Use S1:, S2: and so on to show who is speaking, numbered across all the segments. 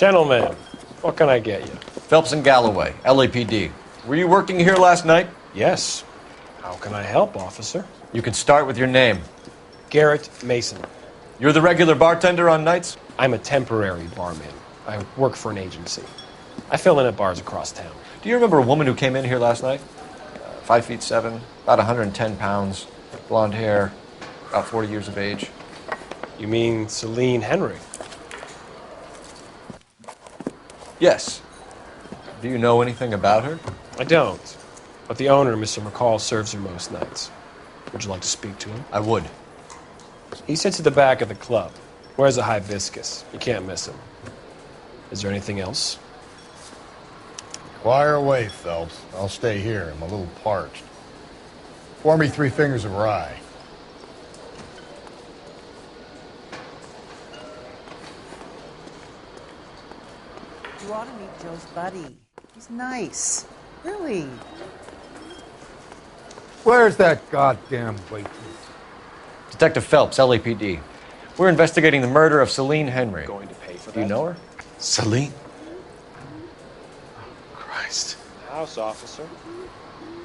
S1: Gentlemen, what can I get you?
S2: Phelps and Galloway, LAPD. Were you working here last night?
S1: Yes. How can I help, officer?
S2: You can start with your name.
S1: Garrett Mason.
S2: You're the regular bartender on nights?
S1: I'm a temporary barman. I work for an agency. I fill in at bars across town.
S2: Do you remember a woman who came in here last night? 5'7", about 110 pounds, blonde hair, about 40 years of age.
S1: You mean Celine Henry?
S2: Yes. Do you know anything about her?
S1: I don't. But the owner, Mr. McCall, serves her most nights. Would you like to speak to him?
S2: I would.
S1: He sits at the back of the club. Wears a hibiscus. You can't miss him. Is there anything else?
S3: Fire away, Phelps. I'll stay here. I'm a little parched. Pour me 3 fingers of rye.
S4: You ought to meet Joe's buddy. He's nice. Really.
S5: Where's that goddamn waitress?
S2: Detective Phelps, LAPD. We're investigating the murder of Celine Henry.
S1: Going to pay for that?
S2: Do you know her?
S6: Celine? Christ.
S1: House officer.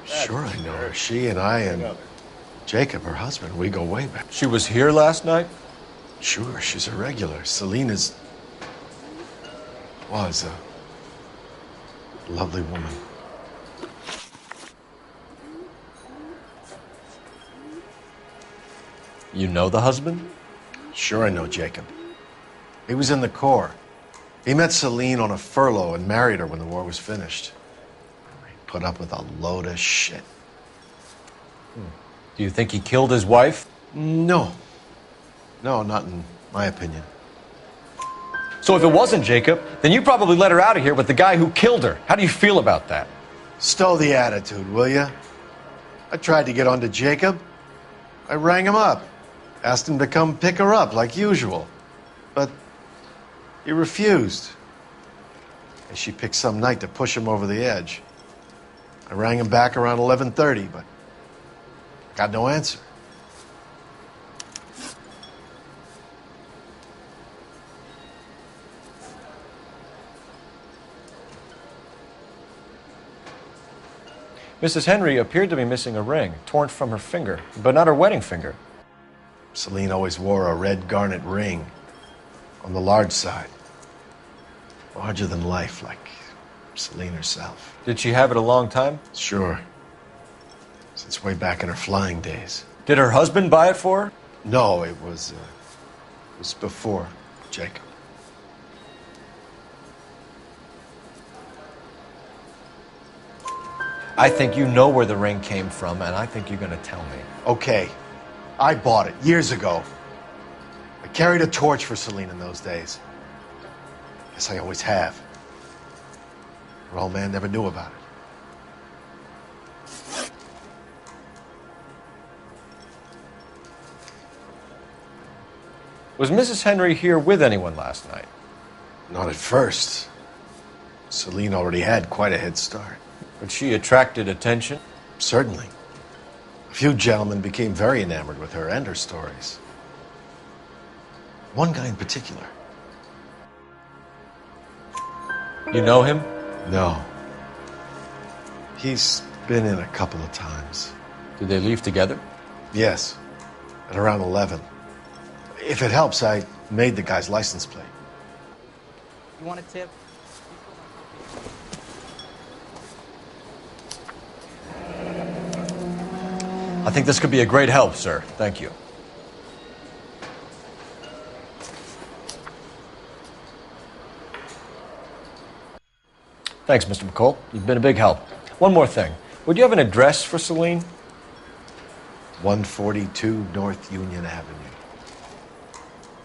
S6: Sure I know her. She and I and Jacob, her husband, we go way back.
S2: She was here last night?
S6: Sure, she's a regular. Celine was a lovely woman.
S2: You know the husband?
S6: Sure I know Jacob. He was in the Corps. He met Celine on a furlough and married her when the war was finished. He put up with a load of shit.
S2: Do you think he killed his wife?
S6: No. No, not in my opinion.
S2: So if it wasn't Jacob, then you probably let her out of here with the guy who killed her. How do you feel about that?
S6: Stow the attitude, will ya? I tried to get onto Jacob. I rang him up. Asked him to come pick her up like usual. But he refused. And she picked some night to push him over the edge. I rang him back around 11:30, but got no answer.
S2: Mrs. Henry appeared to be missing a ring, torn from her finger, but not her wedding finger.
S6: Celine always wore a red garnet ring on the large side. Larger than life, like Celine herself.
S2: Did she have it a long time?
S6: Sure. Since way back in her flying days.
S2: Did her husband buy it for her?
S6: No, it was before Jacob.
S2: I think you know where the ring came from, and I think you're going to tell me.
S6: Okay. I bought it years ago. I carried a torch for Celine in those days. Guess I always have. Her old man never knew about it.
S2: Was Mrs. Henry here with anyone last night?
S6: Not at first. Celine already had quite a head start.
S2: But she attracted attention?
S6: Certainly. A few gentlemen became very enamored with her and her stories. One guy in particular.
S2: You know him?
S6: No. He's been in a couple of times.
S2: Did they leave together?
S6: Yes. At around 11. If it helps, I made the guy's license plate.
S4: You want a tip?
S2: I think this could be a great help, sir. Thank you. Thanks, Mr. McCall. You've been a big help. One more thing. Would you have an address for Celine?
S6: 142 North Union Avenue.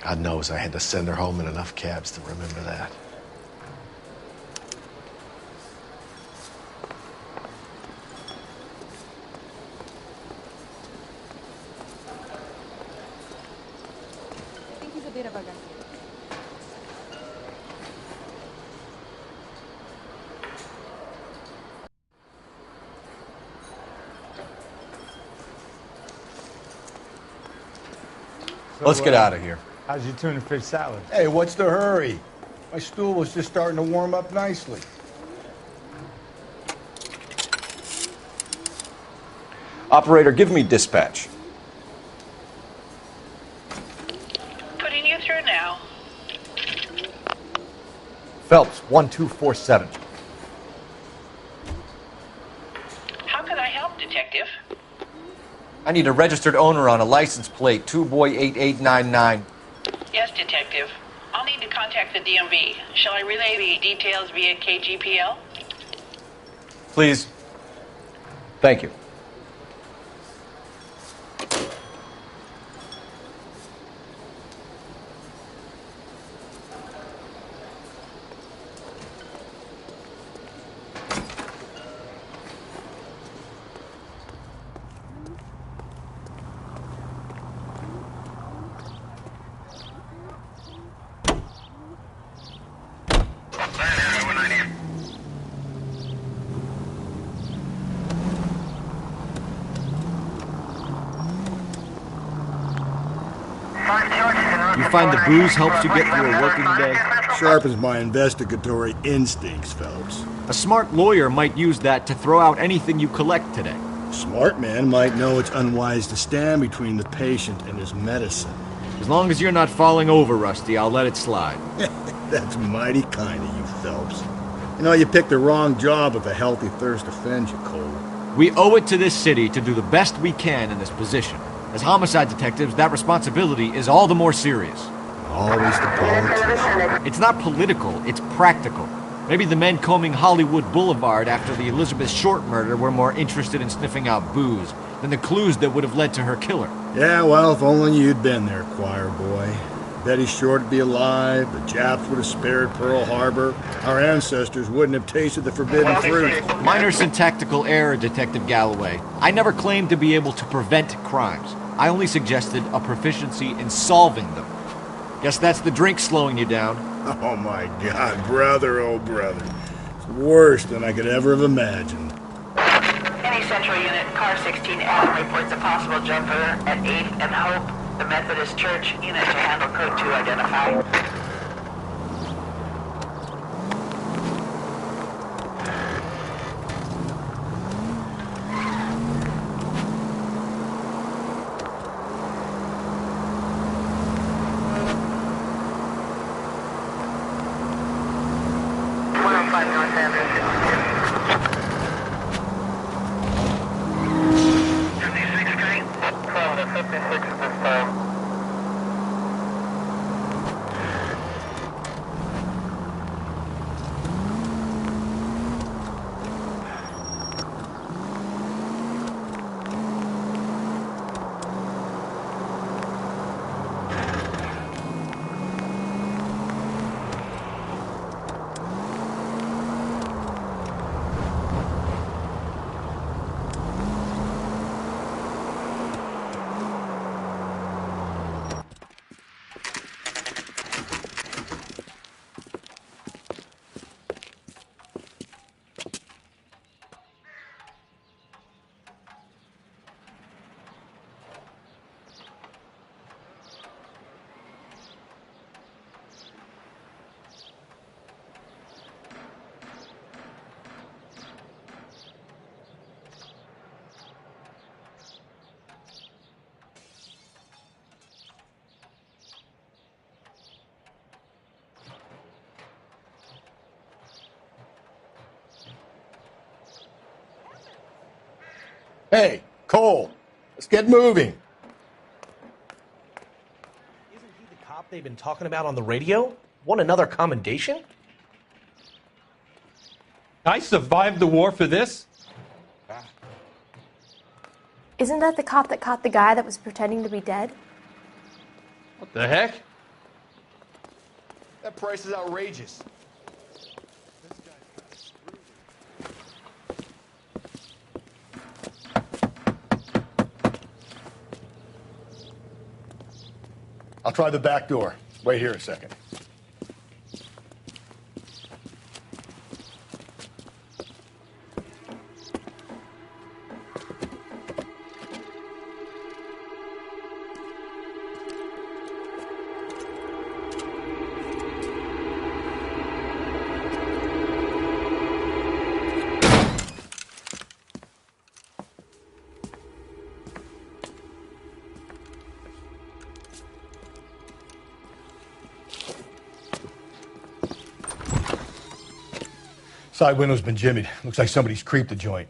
S6: God knows I had to send her home in enough cabs to remember that.
S7: I think he's a bit of a gun.
S2: Let's get out of here.
S5: How's your tuna fish salad?
S3: Hey, what's the hurry?
S5: My stool was just starting to warm up nicely.
S2: Operator, give me dispatch.
S8: Putting you through now.
S2: Phelps, 1247.
S8: How can I help, Detective?
S2: I need a registered owner on a license plate, 2boy8899.
S8: Yes, Detective. I'll need to contact the DMV. Shall I relay the details via KGPL?
S2: Please. Thank you.
S9: You find the booze helps you get through a working day?
S5: Sharpens my investigatory instincts, Phelps.
S9: A smart lawyer might use that to throw out anything you collect today.
S5: A smart man might know it's unwise to stand between the patient and his medicine.
S9: As long as you're not falling over, Rusty, I'll let it slide.
S5: That's mighty kind of you, Phelps. You know, you picked the wrong job if a healthy thirst offends you, Cole.
S9: We owe it to this city to do the best we can in this position. As homicide detectives, that responsibility is all the more serious.
S5: Always the politics.
S9: It's not political, it's practical. Maybe the men combing Hollywood Boulevard after the Elizabeth Short murder were more interested in sniffing out booze than the clues that would have led to her killer.
S5: Yeah, well, if only you'd been there, choir boy. Betty Short would be alive, the Japs would have spared Pearl Harbor, our ancestors wouldn't have tasted the forbidden fruit.
S9: Minor syntactical error, Detective Galloway. I never claimed to be able to prevent crimes. I only suggested a proficiency in solving them. Guess that's the drink slowing you down.
S5: Oh my God, brother, oh brother. It's worse than I could ever have imagined.
S8: Any Central Unit, Car 16L reports a possible jumper at 8th and Hope. The Methodist Church unit to handle code 2 identified.
S3: Hey, Cole, let's get moving.
S10: Isn't he the cop they've been talking about on the radio? Want another commendation?
S1: I survived the war for this?
S11: Isn't that the cop that caught the guy that was pretending to be dead?
S1: What the heck?
S3: That price is outrageous. I'll try the back door. Wait here a second.
S5: Side window's been jimmied. Looks like somebody's creeped the joint.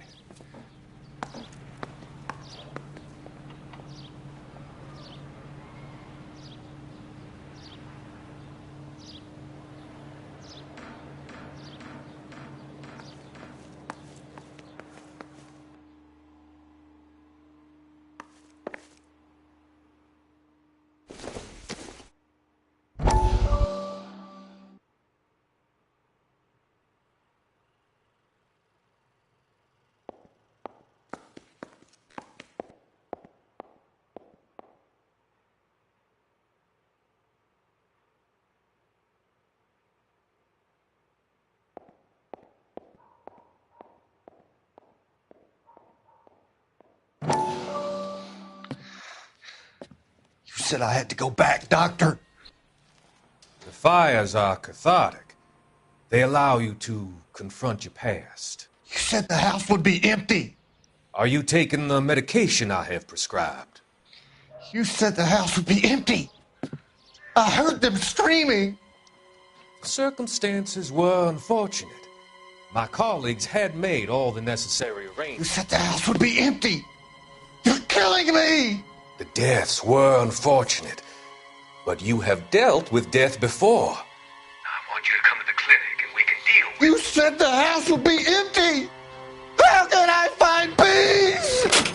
S6: You said I had to go back, Doctor.
S12: The fires are cathartic. They allow you to confront your past.
S6: You said the house would be empty.
S12: Are you taking the medication I have prescribed?
S6: You said the house would be empty. I heard them screaming.
S12: The circumstances were unfortunate. My colleagues had made all the necessary arrangements.
S6: You said the house would be empty. You're killing me.
S12: The deaths were unfortunate, but you have dealt with death before. I want you to come to the clinic and we can deal with
S6: You said the house would be empty. How can I find peace?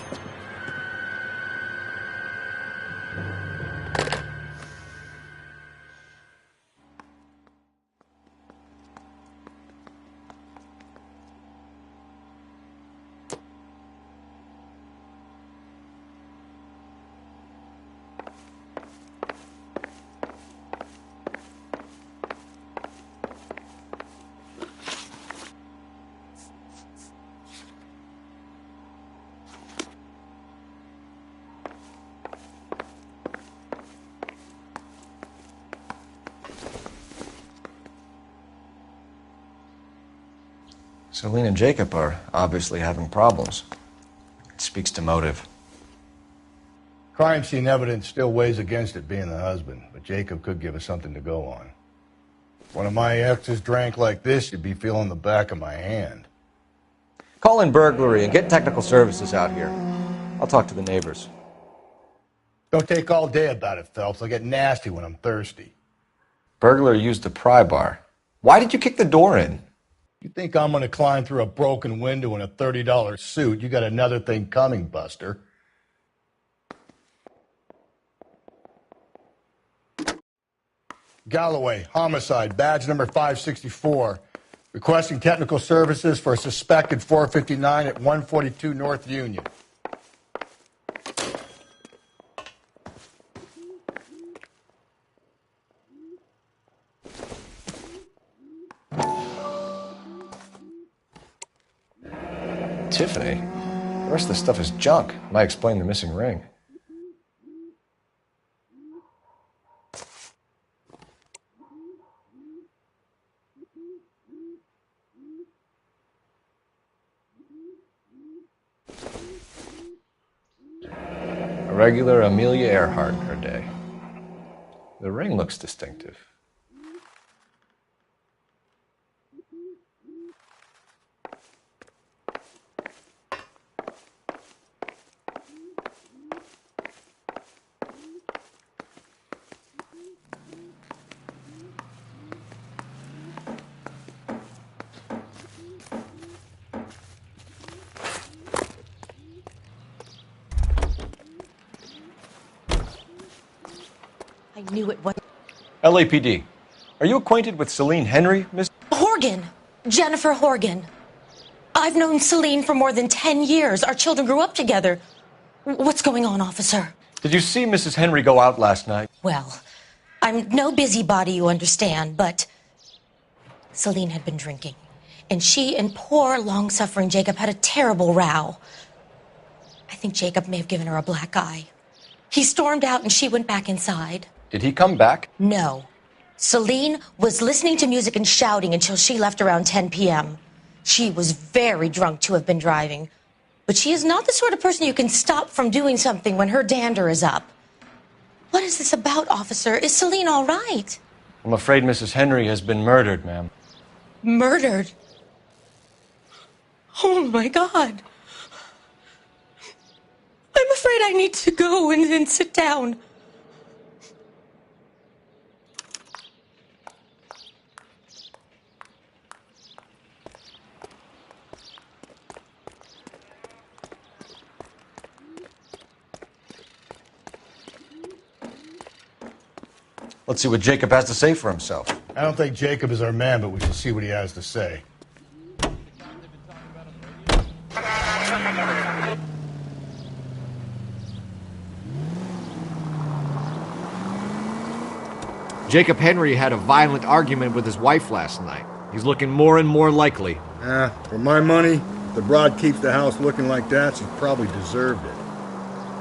S2: Celine and Jacob are obviously having problems. It speaks to motive.
S5: Crime scene evidence still weighs against it being the husband, but Jacob could give us something to go on. If one of my exes drank like this, you'd be feeling the back of my hand.
S2: Call in burglary and get technical services out here. I'll talk to the neighbors.
S5: Don't take all day about it, Phelps. I'll get nasty when I'm thirsty.
S2: Burglar used the pry bar. Why did you kick the door in?
S5: You think I'm going to climb through a broken window in a $30 suit? You got another thing coming, Buster. Galloway, homicide, badge number 564. Requesting technical services for a suspected 459 at 142 North Union.
S2: Tiffany? The rest of the stuff is junk. Might explain the missing ring. A regular Amelia Earhart in her day. The ring looks distinctive.
S13: I knew it was...
S2: LAPD. Are you acquainted with Celine Henry, Miss?
S13: Horgan. Jennifer Horgan. I've known Celine for more than 10 years. Our children grew up together. What's going on, officer?
S2: Did you see Mrs. Henry go out last night?
S13: Well, I'm no busybody, you understand, but Celine had been drinking. And she and poor, long-suffering Jacob had a terrible row. I think Jacob may have given her a black eye. He stormed out and she went back inside.
S2: Did he come back?
S13: No. Celine was listening to music and shouting until she left around 10 p.m. She was very drunk to have been driving. But she is not the sort of person you can stop from doing something when her dander is up. What is this about, officer? Is Celine all right?
S2: I'm afraid Mrs. Henry has been murdered, ma'am.
S13: Murdered? Oh my God. I'm afraid I need to go and sit down.
S2: Let's see what Jacob has to say for himself.
S5: I don't think Jacob is our man, but we shall see what he has to say.
S9: Jacob Henry had a violent argument with his wife last night. He's looking more and more likely.
S5: For my money, if the broad keeps the house looking like that, she's probably deserved it.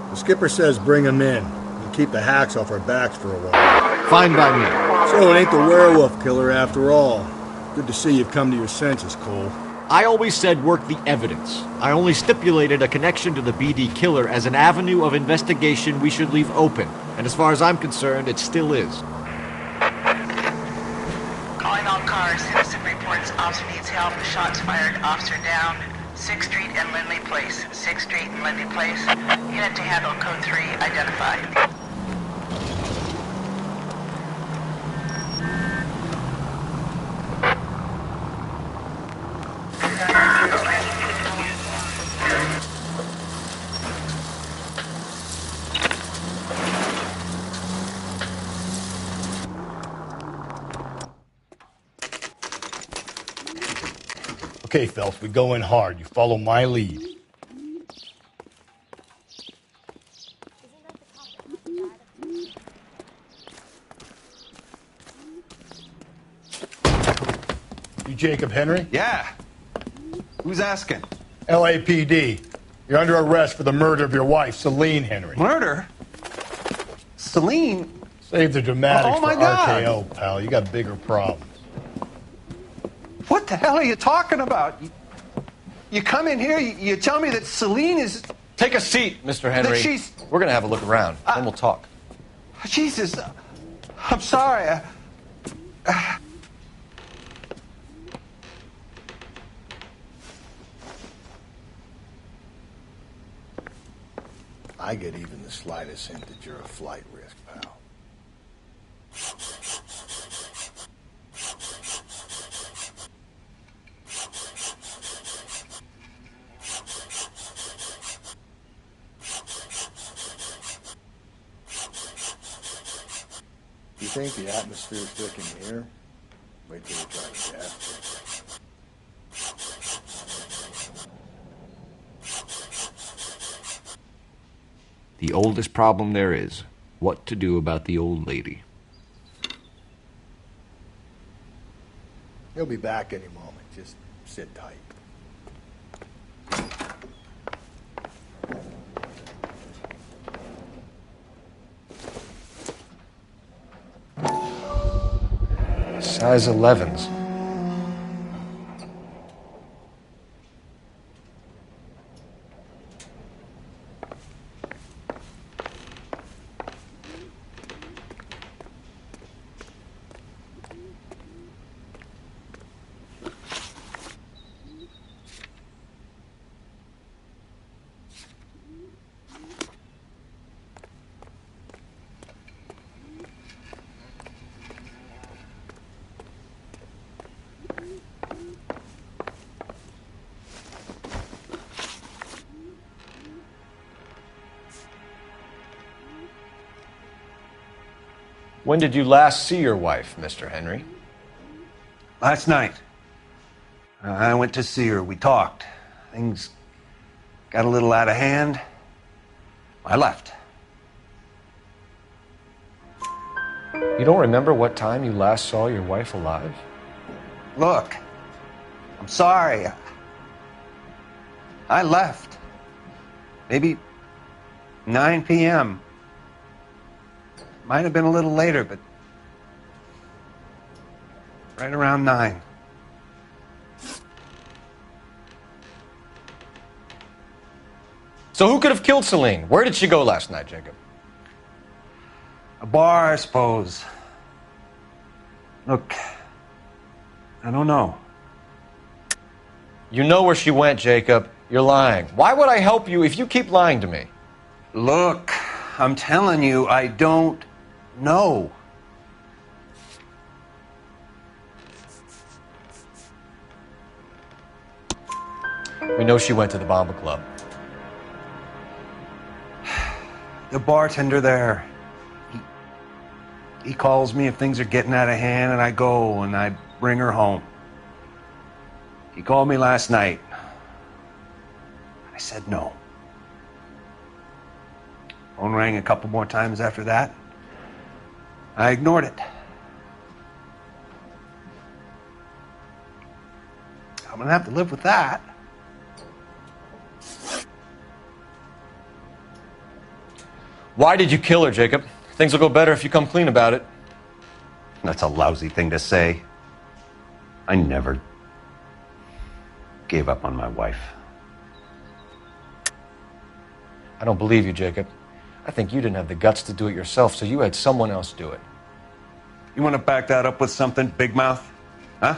S5: The skipper says bring him in and keep the hacks off our backs for a while.
S9: Fine by me.
S5: So it ain't the werewolf killer after all. Good to see you've come to your senses, Cole.
S9: I always said work the evidence. I only stipulated a connection to the BD killer as an avenue of investigation we should leave open. And as far as I'm concerned, it still is.
S8: Calling all cars. Citizen reports officer needs help. Shots fired. Officer down. 6th Street and Lindley Place. 6th Street and Lindley Place. Unit to handle code 3 identified.
S5: Okay, Phelps, we go in hard. You follow my lead. You Jacob Henry?
S6: Yeah. Who's asking?
S5: LAPD. You're under arrest for the murder of your wife, Celine Henry.
S6: Murder? Celine?
S5: Save the dramatics
S6: Oh, my
S5: for
S6: God.
S5: RKO, pal. You got bigger problems.
S6: What the hell are you talking about? You come in here, you tell me that Celine is...
S2: Take a seat, Mr. Henry.
S6: That she's...
S2: We're going to have a look around, then we'll talk.
S6: Jesus, I'm sorry.
S5: I get even the slightest hint that you're a flight risk, pal. You think the atmosphere's thick in here? Wait till you try to gas it.
S9: The oldest problem there is, what to do about the old lady.
S5: He'll be back any moment. Just sit tight.
S2: Size 11s. When did you last see your wife, Mr. Henry?
S6: Last night. I went to see her. We talked. Things got a little out of hand. I left.
S2: You don't remember what time you last saw your wife alive?
S6: Look, I'm sorry. I left. Maybe 9 p.m. Might have been a little later, but right around 9.
S2: So who could have killed Celine? Where did she go last night, Jacob?
S6: A bar, I suppose. Look, I don't know.
S2: You know where she went, Jacob. You're lying. Why would I help you if you keep lying to me?
S14: Look, I'm telling you, I don't know.
S2: We know she went to the Bomba Club.
S14: The bartender there, he calls me if things are getting out of hand, and I go and I bring her home. He called me last night. I said no. Phone rang a couple more times after that. I ignored it. I'm gonna have to live with that.
S2: Why did you kill her, Jacob? Things will go better if you come clean about it.
S14: That's a lousy thing to say. I never gave up on my wife.
S2: I don't believe you, Jacob. I think you didn't have the guts to do it yourself, so you had someone else do it.
S14: You want to back that up with something, Big Mouth? Huh?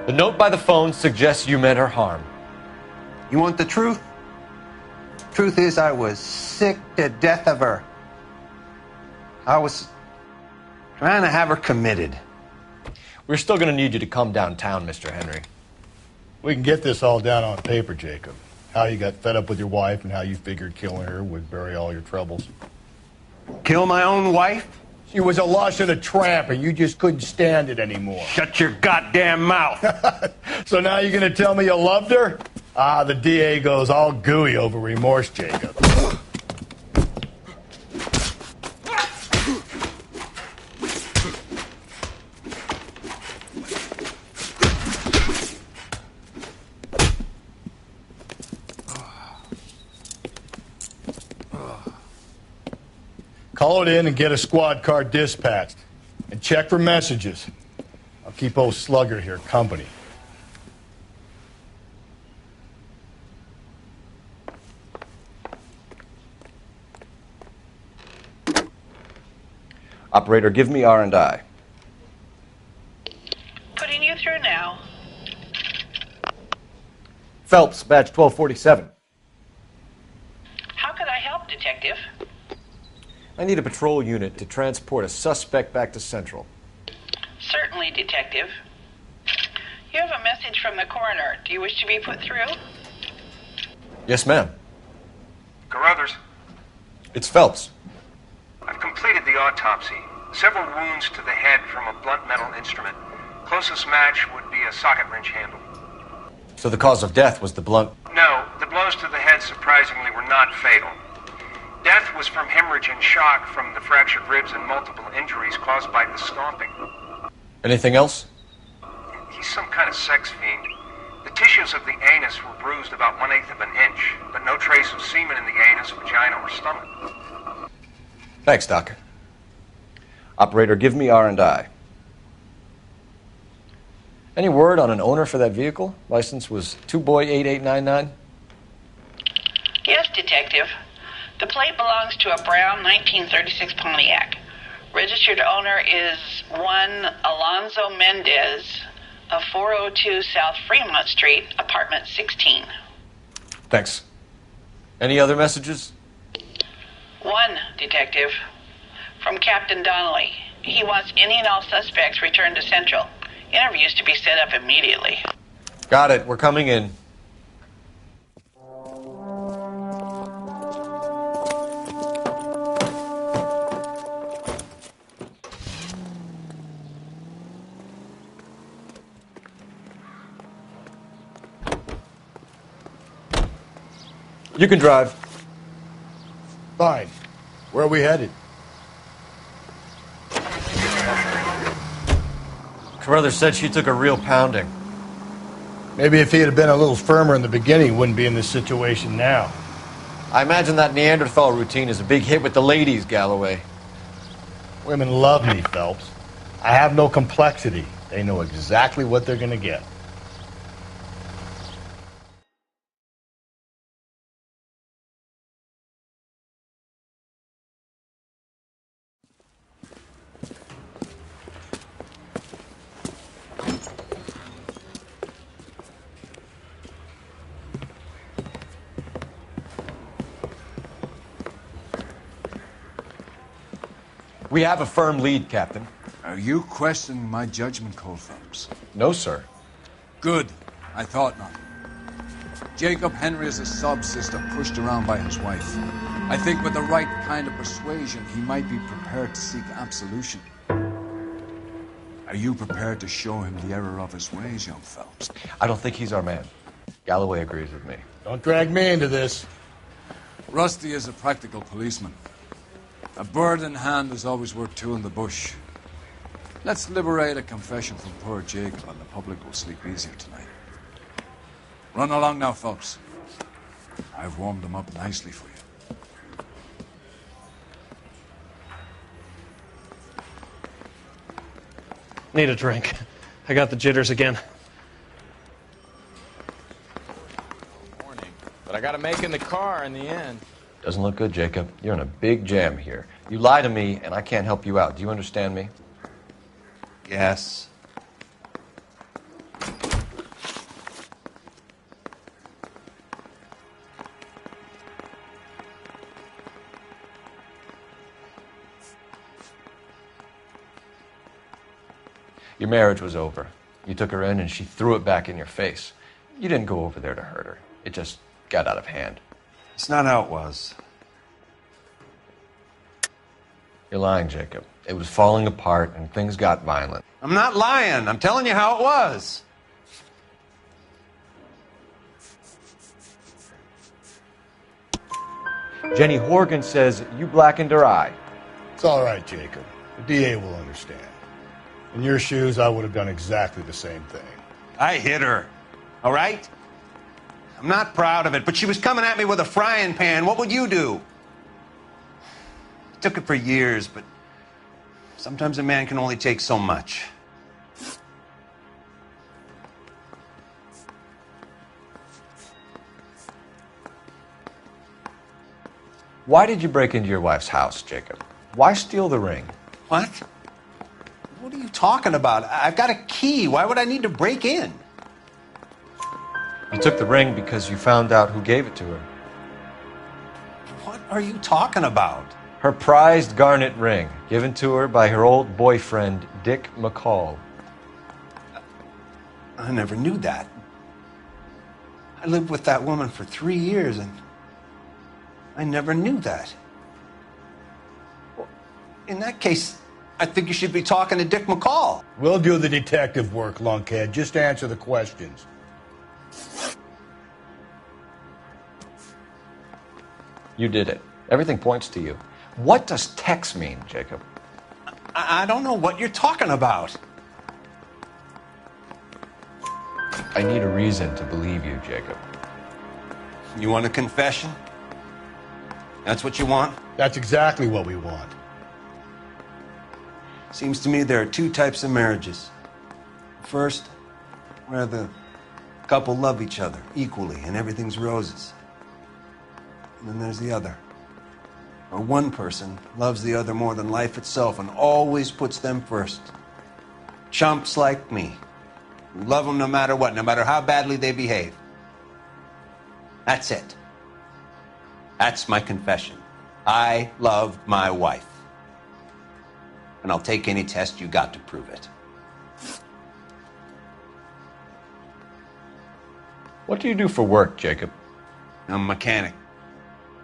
S2: The note by the phone suggests you meant her harm.
S14: You want the truth? Truth is, I was sick to death of her. I was trying to have her committed.
S2: We're still going to need you to come downtown, Mr. Henry.
S5: We can get this all down on paper, Jacob. How you got fed up with your wife and how you figured killing her would bury all your troubles.
S14: Kill my own wife?
S5: She was a lush and a tramp, and you just couldn't stand it anymore.
S14: Shut your goddamn mouth.
S5: So now you're going to tell me you loved her? Ah, the DA goes all gooey over remorse, Jacob. Call it in and get a squad car dispatched. And check for messages. I'll keep old Slugger here company.
S2: Operator, give me R&I.
S8: Putting you through now.
S2: Phelps, badge 1247.
S8: How could I help, Detective?
S2: I need a patrol unit to transport a suspect back to Central.
S8: Certainly, Detective. You have a message from the coroner. Do you wish to be put through?
S2: Yes, ma'am.
S15: Carruthers,
S2: It's Phelps.
S15: I've completed the autopsy. Several wounds to the head from a blunt metal instrument. Closest match would be a socket wrench handle.
S2: So the cause of death was the blunt...
S15: No, the blows to the head surprisingly were not fatal. Death was from hemorrhage and shock from the fractured ribs and multiple injuries caused by the stomping.
S2: Anything else?
S15: He's some kind of sex fiend. The tissues of the anus were bruised about 1/8 of an inch, but no trace of semen in the anus, vagina, or stomach.
S2: Thanks, Doc. Operator, give me R&I. Any word on an owner for that vehicle? License was 2boy8899.
S8: Yes, Detective. The plate belongs to a brown 1936 Pontiac. Registered owner is one Alonzo Mendez of 402 South Fremont Street, apartment 16.
S2: Thanks. Any other messages?
S8: One, Detective. From Captain Donnelly. He wants any and all suspects returned to Central. Interviews to be set up immediately.
S2: Got it. We're coming in. You can drive.
S5: Fine. Where are we headed?
S2: Carruthers said she took a real pounding.
S5: Maybe if he had been a little firmer in the beginning, he wouldn't be in this situation now.
S2: I imagine that Neanderthal routine is a big hit with the ladies, Galloway.
S5: Women love me, Phelps. I have no complexity. They know exactly what they're going to get.
S2: We have a firm lead, Captain.
S16: Are you questioning my judgment, Cole Phelps?
S2: No, sir.
S16: Good. I thought not. Jacob Henry is a sub-sister pushed around by his wife. I think with the right kind of persuasion, he might be prepared to seek absolution. Are you prepared to show him the error of his ways, young Phelps?
S2: I don't think he's our man. Galloway agrees with me.
S5: Don't drag me into this.
S16: Rusty is a practical policeman. A bird in hand is always worth two in the bush. Let's liberate a confession from poor Jacob, and the public will sleep easier tonight. Run along now, Phelps. I've warmed them up nicely for you.
S1: Need a drink. I got the jitters again.
S17: Morning. But I got to make in the car in the end.
S2: Doesn't look good, Jacob. You're in a big jam here. You lie to me, and I can't help you out. Do you understand me?
S14: Yes.
S2: Your marriage was over. You took her in and she threw it back in your face. You didn't go over there to hurt her. It just got out of hand.
S14: It's not how it was.
S2: You're lying, Jacob. It was falling apart and things got violent.
S14: I'm not lying. I'm telling you how it was.
S2: Jenny Horgan says you blackened her eye.
S5: It's all right, Jacob. The DA will understand. In your shoes, I would have done exactly the same thing.
S14: I hit her. All right? I'm not proud of it, but she was coming at me with a frying pan. What would you do? I took it for years, but sometimes a man can only take so much.
S2: Why did you break into your wife's house, Jacob? Why steal the ring?
S14: What? What are you talking about? I've got a key. Why would I need to break in?
S2: You took the ring because you found out who gave it to her.
S14: What are you talking about?
S2: Her prized garnet ring, given to her by her old boyfriend, Dick McCall.
S14: I never knew that. I lived with that woman for 3 years, and I never knew that. Well, in that case, I think you should be talking to Dick McCall.
S5: We'll do the detective work, lunkhead. Just answer the questions.
S2: You did it. Everything points to you. What does Tex mean, Jacob?
S14: I don't know what you're talking about.
S2: I need a reason to believe you, Jacob.
S14: You want a confession? That's what you want?
S5: That's exactly what we want.
S14: Seems to me there are two types of marriages. First, where the couple love each other equally and everything's roses. And then there's the other, where one person loves the other more than life itself and always puts them first. Chumps like me, who love them no matter what, no matter how badly they behave. That's it. That's my confession. I love my wife. And I'll take any test you got to prove it.
S2: What do you do for work, Jacob?
S14: I'm a mechanic.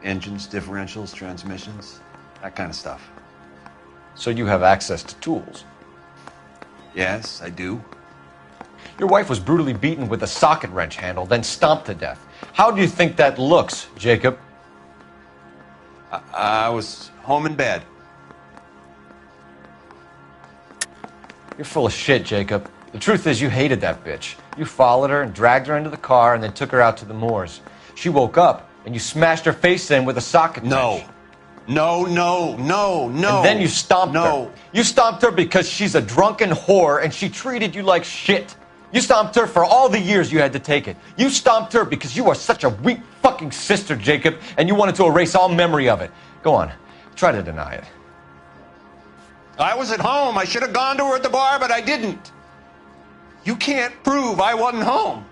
S14: Engines, differentials, transmissions, that kind of stuff.
S2: So you have access to tools?
S14: Yes, I do.
S2: Your wife was brutally beaten with a socket wrench handle, then stomped to death. How do you think that looks, Jacob?
S14: I was home in bed.
S2: You're full of shit, Jacob. The truth is you hated that bitch. You followed her and dragged her into the car and then took her out to the moors. She woke up and you smashed her face in with a socket wrench.
S14: No.
S2: And then you stomped her. You stomped her because she's a drunken whore and she treated you like shit. You stomped her for all the years you had to take it. You stomped her because you are such a weak fucking sister, Jacob, and you wanted to erase all memory of it. Go on. Try to deny it.
S14: I was at home. I should have gone to her at the bar, but I didn't. You can't prove I wasn't home.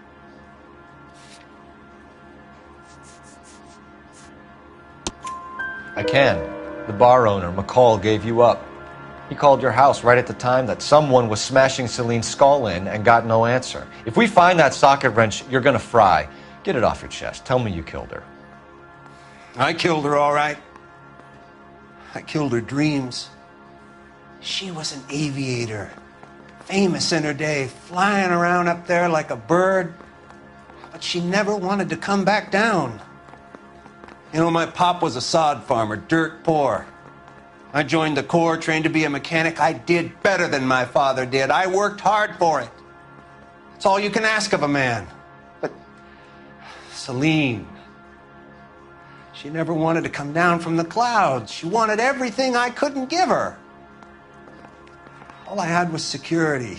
S2: I can. The bar owner, McCall, gave you up. He called your house right at the time that someone was smashing Celine's skull in and got no answer. If we find that socket wrench, you're gonna fry. Get it off your chest. Tell me you killed her.
S14: I killed her, all right. I killed her dreams. She was an aviator, famous in her day, flying around up there like a bird. But she never wanted to come back down. You know, my pop was a sod farmer, dirt poor. I joined the Corps, trained to be a mechanic. I did better than my father did. I worked hard for it. It's all you can ask of a man. But Celine, she never wanted to come down from the clouds. She wanted everything I couldn't give her. All I had was security.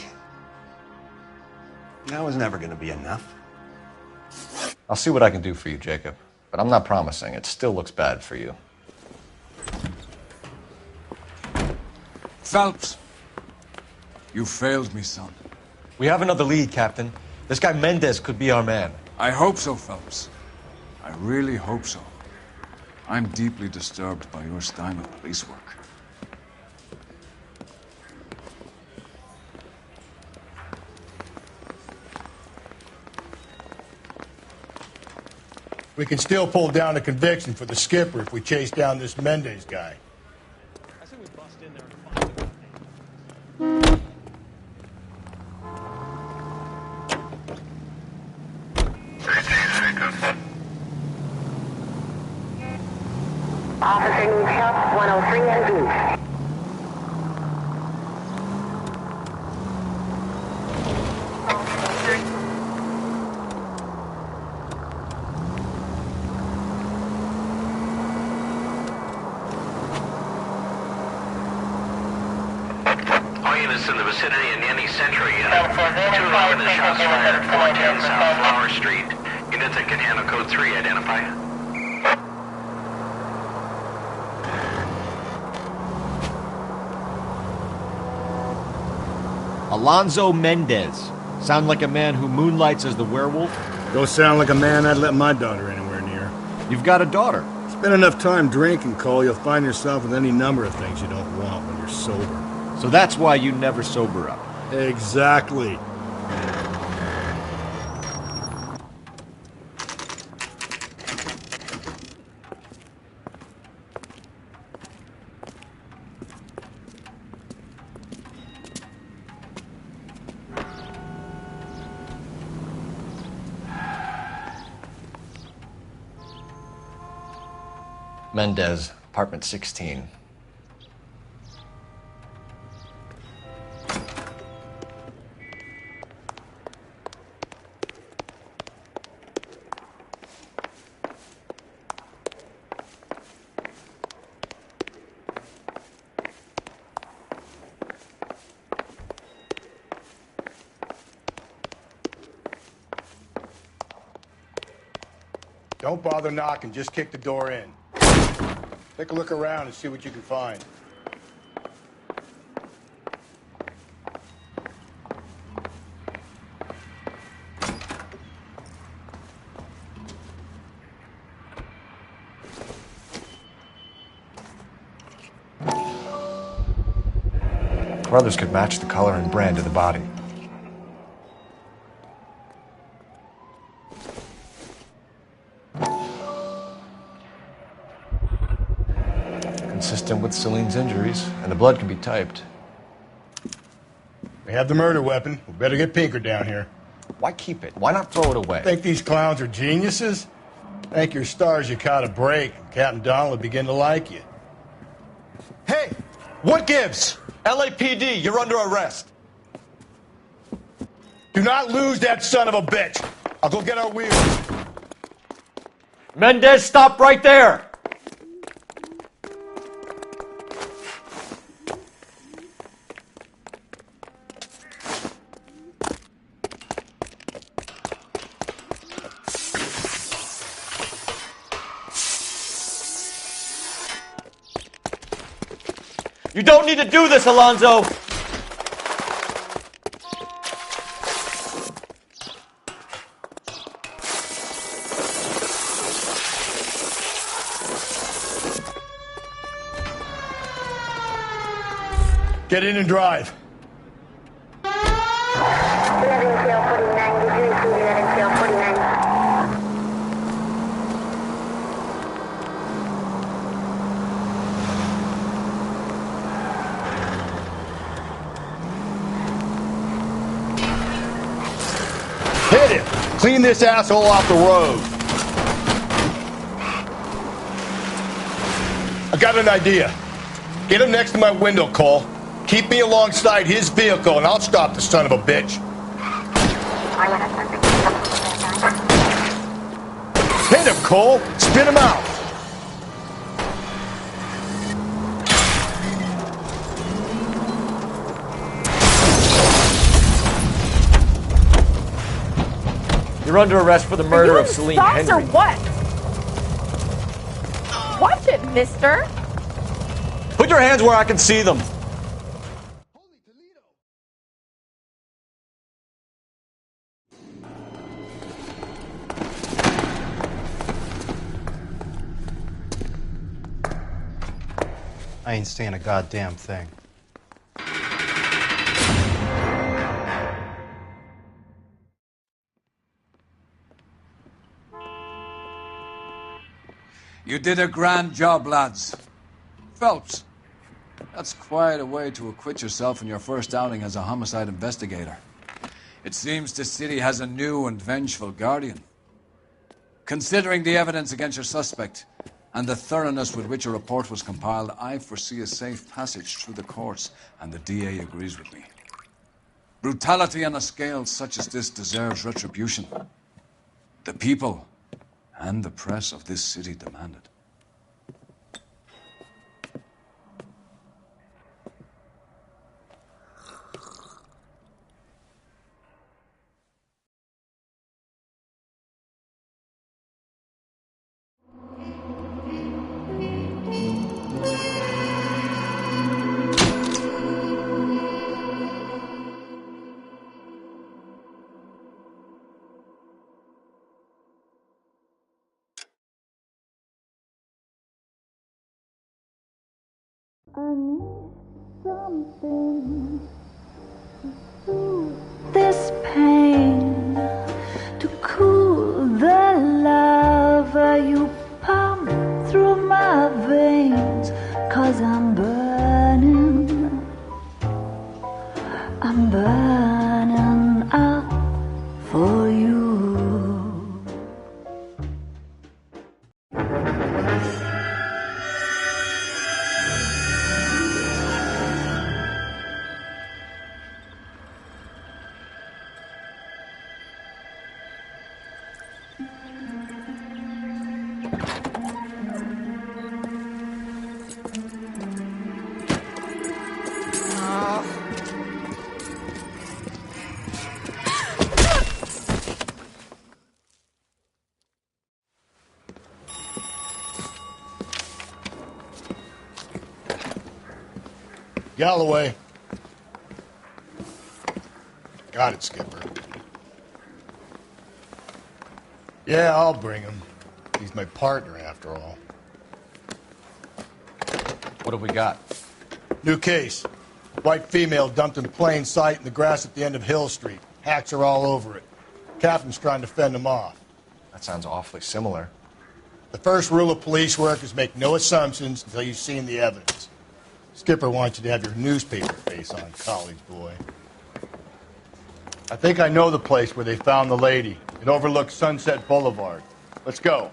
S14: That was never going to be enough.
S2: I'll see what I can do for you, Jacob. But I'm not promising. It still looks bad for you.
S16: Phelps, you failed me, son.
S2: We have another lead, Captain. This guy Mendez could be our man.
S16: I hope so, Phelps. I really hope so. I'm deeply disturbed by your style of police work.
S5: We can still pull down a conviction for the skipper if we chase down this Mendez guy.
S10: I say we bust in there and find the
S18: Officer needs help, 103 and Booth.
S19: All units in the vicinity in any Century unit. 211 is shots fired, 410 South Flower Street. Units that can handle code 3, identify.
S9: Alonzo Mendez. Sound like a man who moonlights as the werewolf?
S5: Don't sound like a man I'd let my daughter anywhere near.
S9: You've got a daughter.
S5: Spend enough time drinking, Cole, you'll find yourself with any number of things you don't want when you're sober.
S9: So that's why you never sober up.
S5: Exactly.
S2: Mendez, apartment 16.
S5: Don't bother knocking, just kick the door in. Take a look around and see what you can find.
S2: Brothers could match the color and brand of the body. Consistent with Celine's injuries, and the blood can be typed.
S5: We have the murder weapon. We better get Pinker down here.
S2: Why keep it? Why not throw it away?
S5: Think these clowns are geniuses? Thank your stars you caught a break, and Captain Donald will begin to like you.
S2: Hey! What gives? LAPD, you're under arrest.
S5: Do not lose that son of a bitch. I'll go get our wheels.
S2: Mendez, stop right there! You don't need to do this, Alonzo!
S5: Get in and drive.
S18: 11 tail 49, did you receive 11 tail 49?
S5: Hit him! Clean this asshole off the road. I got an idea. Get him next to my window, Cole. Keep me alongside his vehicle, and I'll stop the son of a bitch. Hit him, Cole! Spit him out!
S2: You're under arrest for the murder of Celine
S11: Thoughts
S2: Henry.
S11: or what? Watch it, mister.
S2: Put your hands where I can see them.
S20: I ain't saying a goddamn thing.
S16: You did a grand job, lads. Phelps, that's quite a way to acquit yourself in your first outing as a homicide investigator. It seems the city has a new and vengeful guardian. Considering the evidence against your suspect and the thoroughness with which a report was compiled, I foresee a safe passage through the courts, and the DA agrees with me. Brutality on a scale such as this deserves retribution. The people and the press of this city demand it.
S21: I need something to soothe this pain, to cool the lava you pump through my veins, 'cause I'm burning up for you.
S5: Galloway. Got it, Skipper. Yeah, I'll bring him. He's my partner, after all.
S2: What have we got?
S5: New case. White female dumped in plain sight in the grass at the end of Hill Street. Hacks are all over it. Captain's trying to fend them off.
S2: That sounds awfully similar.
S5: The first rule of police work is make no assumptions until you've seen the evidence. Skipper wants you to have your newspaper face on, college boy. I think I know the place where they found the lady. It overlooks Sunset Boulevard. Let's go.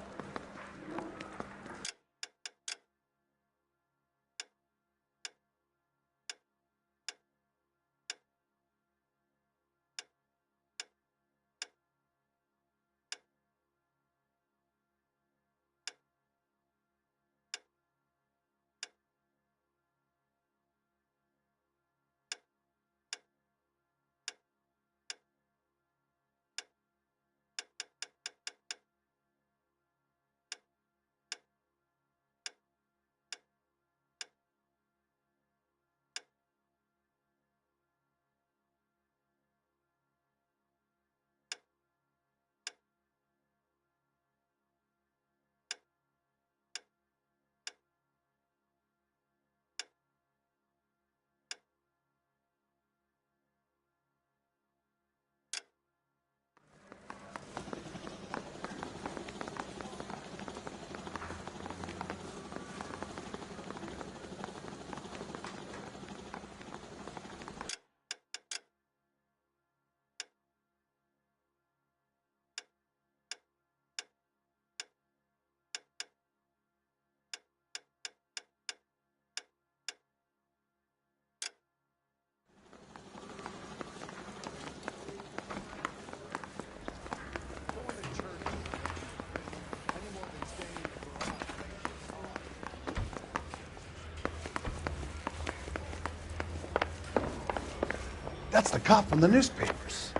S3: That's the cop from the newspapers.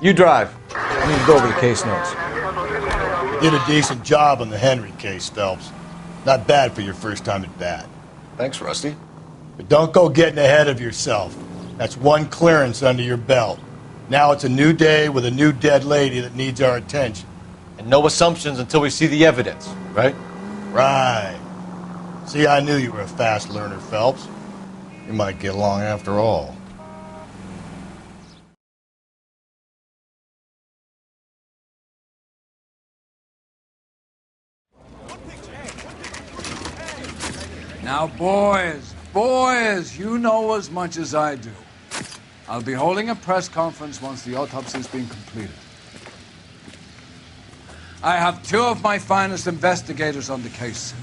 S2: You drive. I need to go over the case notes.
S5: Did a decent job on the Henry case, Phelps. Not bad for your first time at bat.
S6: Thanks, Rusty.
S5: But don't go getting ahead of yourself. That's one clearance under your belt. Now it's a new day with a new dead lady that needs our attention.
S2: And no assumptions until we see the evidence, right?
S5: Right. See, I knew you were a fast learner, Phelps. You might get along after all.
S16: Now, boys, you know as much as I do. I'll be holding a press conference once the autopsy's been completed. I have two of my finest investigators on the case,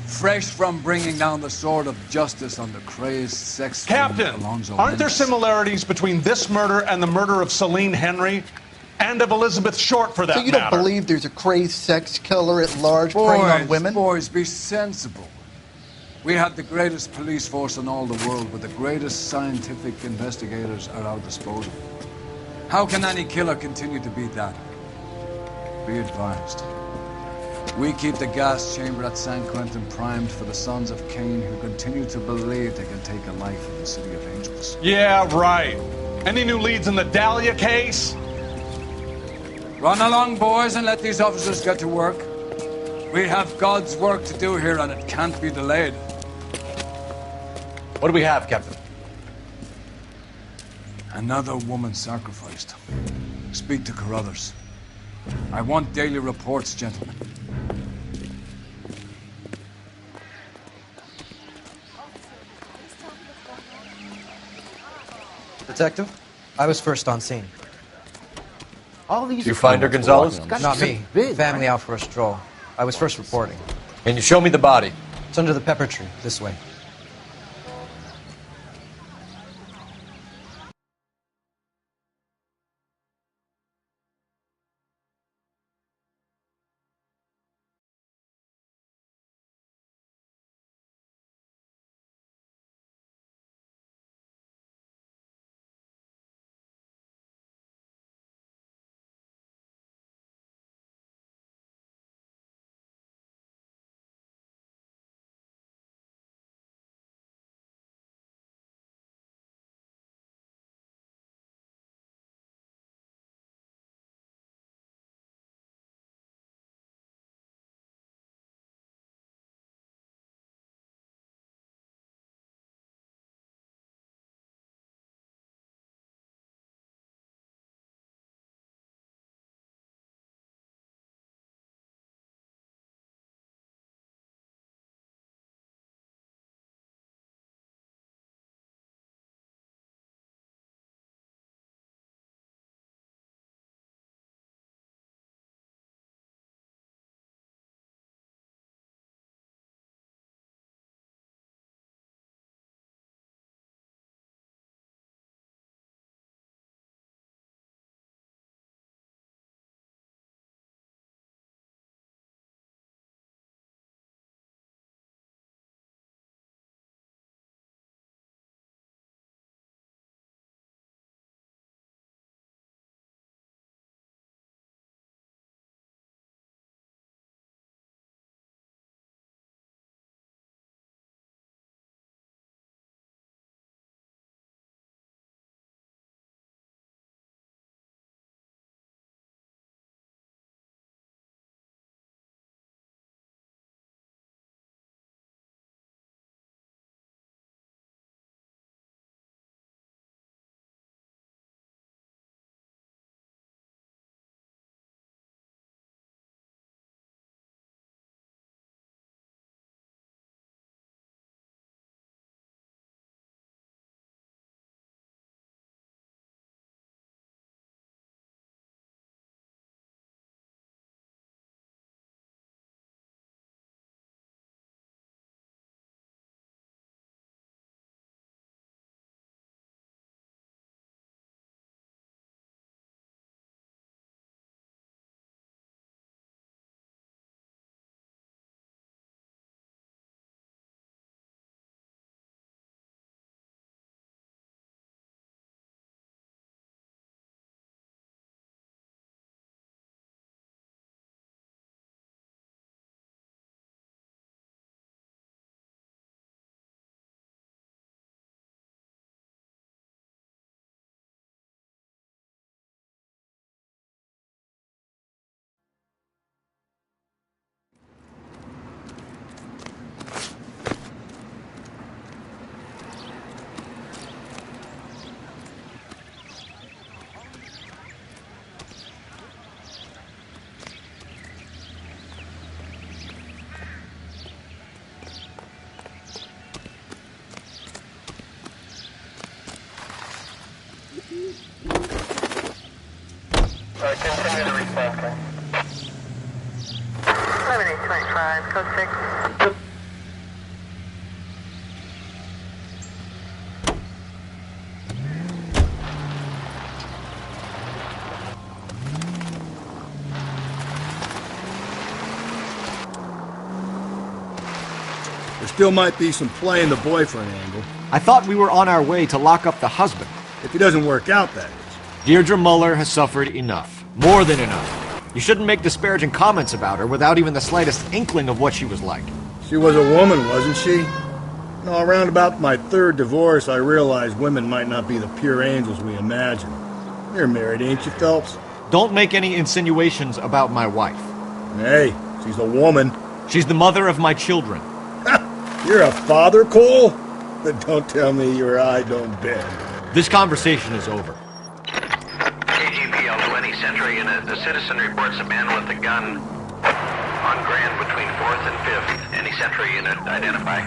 S16: fresh from bringing down the sword of justice on the crazed sex
S4: Captain,
S16: Alonzo
S4: aren't there
S16: Mendez.
S4: similarities between this murder and the murder of Celine Henry? And of Elizabeth Short, for that
S22: matter. So you
S4: matter.
S22: don't believe there's a crazed sex killer at large preying on women?
S16: Boys, be sensible. We have the greatest police force in all the world, with the greatest scientific investigators at our disposal. How can any killer continue to beat that? Be advised. We keep the gas chamber at San Quentin primed for the sons of Cain who continue to believe they can take a life in the City of Angels.
S4: Yeah, right. Any new leads in the Dahlia case?
S16: Run along, boys, and let these officers get to work. We have God's work to do here, and it can't be delayed.
S2: What do we have, Captain?
S16: Another woman sacrificed. Speak to Carruthers. I want daily reports, gentlemen.
S23: Detective, I was first on scene.
S2: All these. Did you find her, Gonzalez?
S23: Not me. Family out for a stroll. I was first reporting.
S2: Can you show me the body?
S23: It's under the pepper tree, this way.
S18: 11-825, code 6.
S5: There still might be some playing the boyfriend angle.
S9: I thought we were on our way to lock up the husband.
S5: If he doesn't work out, that is.
S9: Deirdre Muller has suffered enough. More than enough. You shouldn't make disparaging comments about her without even the slightest inkling of what she was like.
S5: She was a woman, wasn't she? No, around about my third divorce, I realized women might not be the pure angels we imagine. You're married, ain't you, Phelps?
S9: Don't make any insinuations about my wife.
S5: Hey, she's a woman.
S9: She's the mother of my children.
S5: You're a father, Cole? Then don't tell me your eye don't bend.
S9: This conversation is over.
S19: KGPL to any Century unit. A citizen reports a man with a gun on Grand between 4th and 5th. Any Century unit, identify.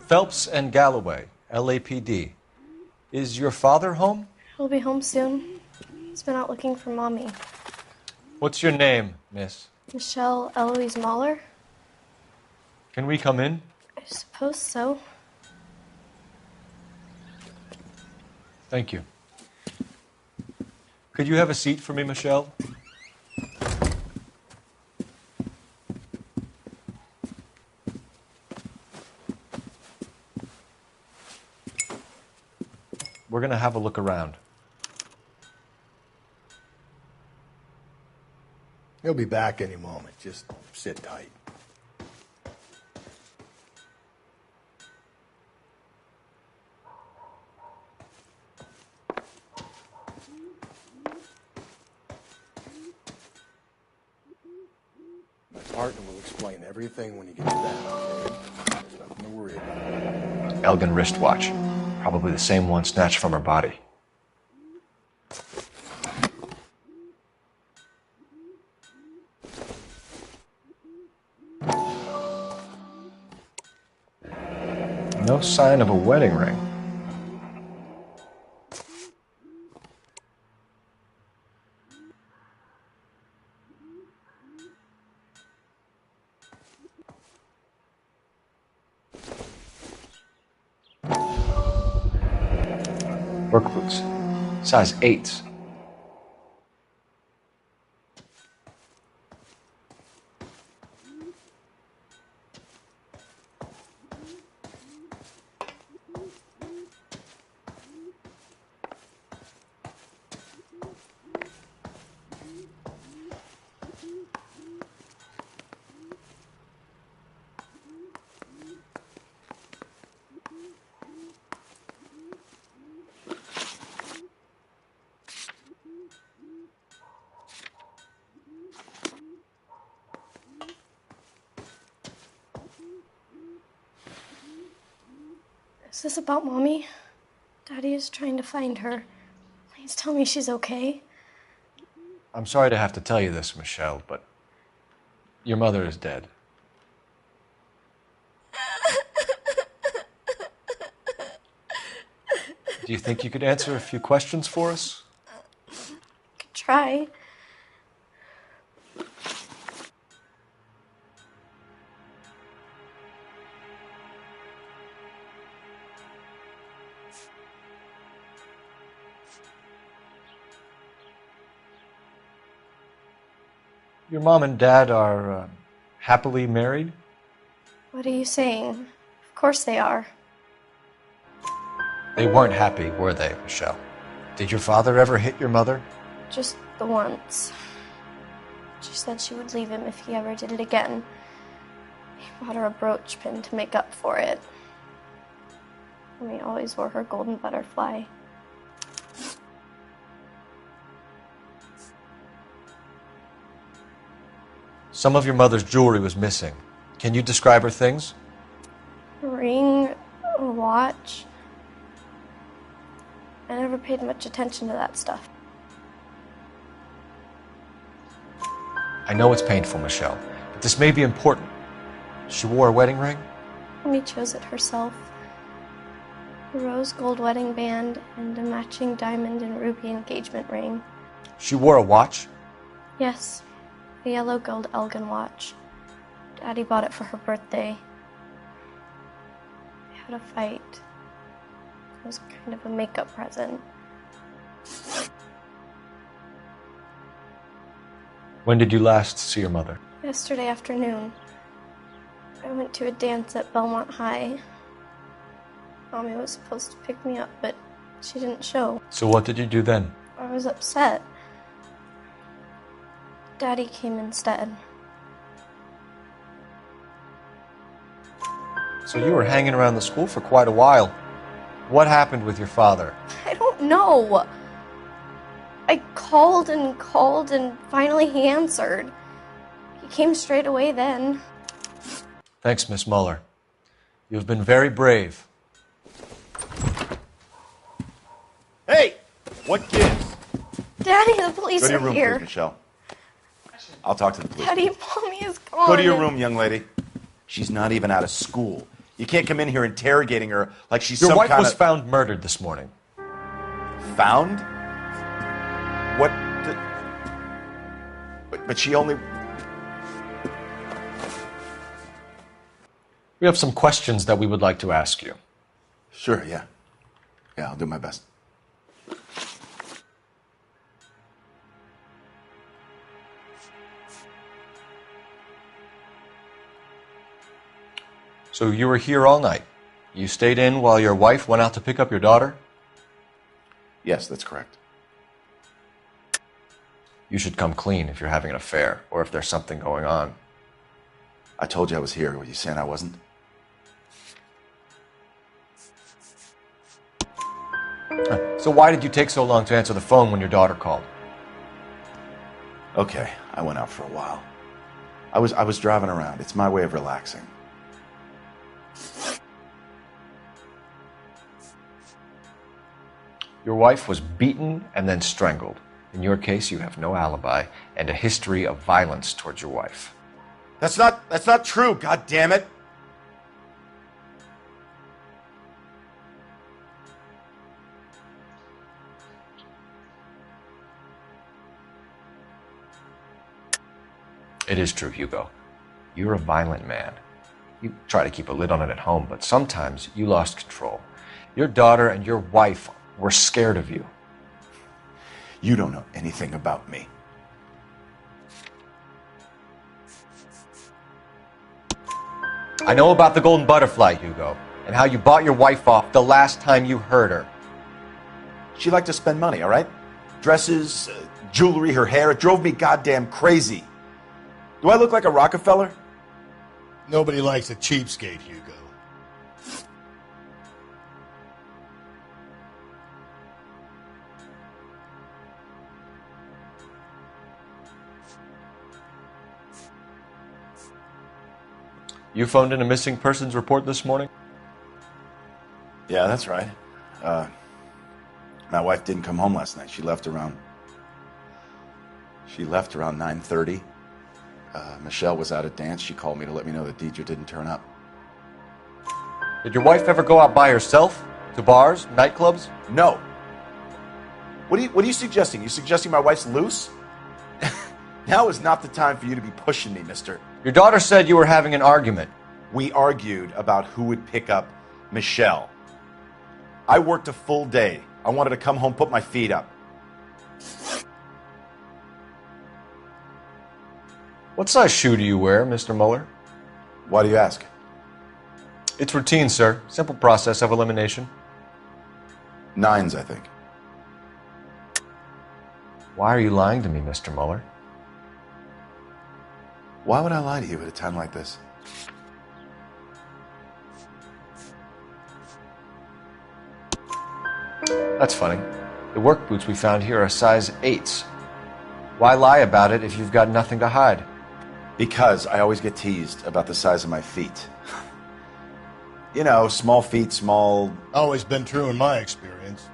S2: Phelps and Galloway, LAPD. Is your father home?
S11: He'll be home soon. He's been out looking for Mommy.
S2: What's your name, miss?
S11: Michelle Eloise Mahler?
S2: Can we come in?
S11: I suppose so.
S2: Thank you. Could you have a seat for me, Michelle? We're going to have a look around.
S5: He'll be back any moment. Just sit tight. My partner will explain everything when he gets back. There's nothing to worry about.
S2: Elgin wristwatch. Probably the same one snatched from her body. No sign of a wedding ring. Work boots. Size 8s.
S11: Is this about Mommy? Daddy is trying to find her. Please tell me she's okay.
S2: I'm sorry to have to tell you this, Michelle, but your mother is dead. Do you think you could answer a few questions for us?
S11: Could try.
S2: Your mom and dad are happily married?
S11: What are you saying? Of course they are.
S2: They weren't happy, were they, Michelle? Did your father ever hit your mother?
S11: Just the once. She said she would leave him if he ever did it again. He bought her a brooch pin to make up for it. Mommy always wore her golden butterfly.
S2: Some of your mother's jewelry was missing. Can you describe her things?
S11: A ring, a watch. I never paid much attention to that stuff.
S2: I know it's painful, Michelle, but this may be important. She wore a wedding ring?
S11: Mommy chose it herself. A rose gold wedding band and a matching diamond and ruby engagement ring.
S2: She wore a watch?
S11: Yes, a yellow gold Elgin watch. Daddy bought it for her birthday. We had a fight. It was kind of a makeup present.
S2: When did you last see your mother?
S11: Yesterday afternoon. I went to a dance at Belmont High. Mommy was supposed to pick me up, but she didn't show.
S2: So what did you do then?
S11: I was upset. Daddy came instead.
S2: So you were hanging around the school for quite a while. What happened with your father?
S11: I don't know. I called and finally he answered. He came straight away then.
S2: Thanks, Miss Muller. You've been very brave.
S7: Hey! What gives?
S11: Daddy, the police
S7: Go to your
S11: are
S7: room,
S11: here.
S7: please, Michelle. I'll talk to the police.
S11: Daddy, Mommy is gone.
S7: Go to your room, young lady. She's not even out of school. You can't come in here interrogating her like she's
S2: Your
S7: some
S2: wife
S7: kind
S2: was
S7: of...
S2: found murdered this morning.
S7: Found? What the... But she only...
S2: We have some questions that we would like to ask you.
S7: Sure, yeah. Yeah, I'll do my best.
S2: So you were here all night. You stayed in while your wife went out to pick up your daughter?
S7: Yes, that's correct.
S2: You should come clean if you're having an affair or if there's something going on.
S7: I told you I was here. Were you saying I wasn't?
S2: So why did you take so long to answer the phone when your daughter called?
S7: Okay, I went out for a while. I was driving around. It's my way of relaxing.
S2: Your wife was beaten and then strangled. In your case, you have no alibi and a history of violence towards your wife.
S7: That's not true, God damn it.
S2: It is true, Hugo. You're a violent man. You try to keep a lid on it at home, but sometimes you lost control. Your daughter and your wife were scared of you.
S7: You don't know anything about me.
S2: I know about the golden butterfly, Hugo, and how you bought your wife off the last time you heard her.
S7: She liked to spend money, all right? Dresses, jewelry, her hair. It drove me goddamn crazy. Do I look like a Rockefeller?
S5: Nobody likes a cheapskate, Hugo.
S2: You phoned in a missing persons report this morning?
S7: Yeah, that's right. My wife didn't come home last night. She left around 9:30. Michelle was out at dance. She called me to let me know that Deidre didn't turn up.
S2: Did your wife ever go out by herself? To bars, nightclubs?
S7: No. What are you suggesting? You suggesting my wife's loose? Now is not the time for you to be pushing me, mister.
S2: Your daughter said you were having an argument.
S7: We argued about who would pick up Michelle. I worked a full day. I wanted to come home, put my feet up.
S2: What size shoe do you wear, Mr. Mueller?
S7: Why do you ask?
S2: It's routine, sir. Simple process of elimination.
S7: 9s, I think.
S2: Why are you lying to me, Mr. Mueller?
S7: Why would I lie to you at a time like this?
S2: That's funny. The work boots we found here are size 8s. Why lie about it if you've got nothing to hide?
S7: Because I always get teased about the size of my feet. You know, small feet, small...
S5: Always been true in my experience.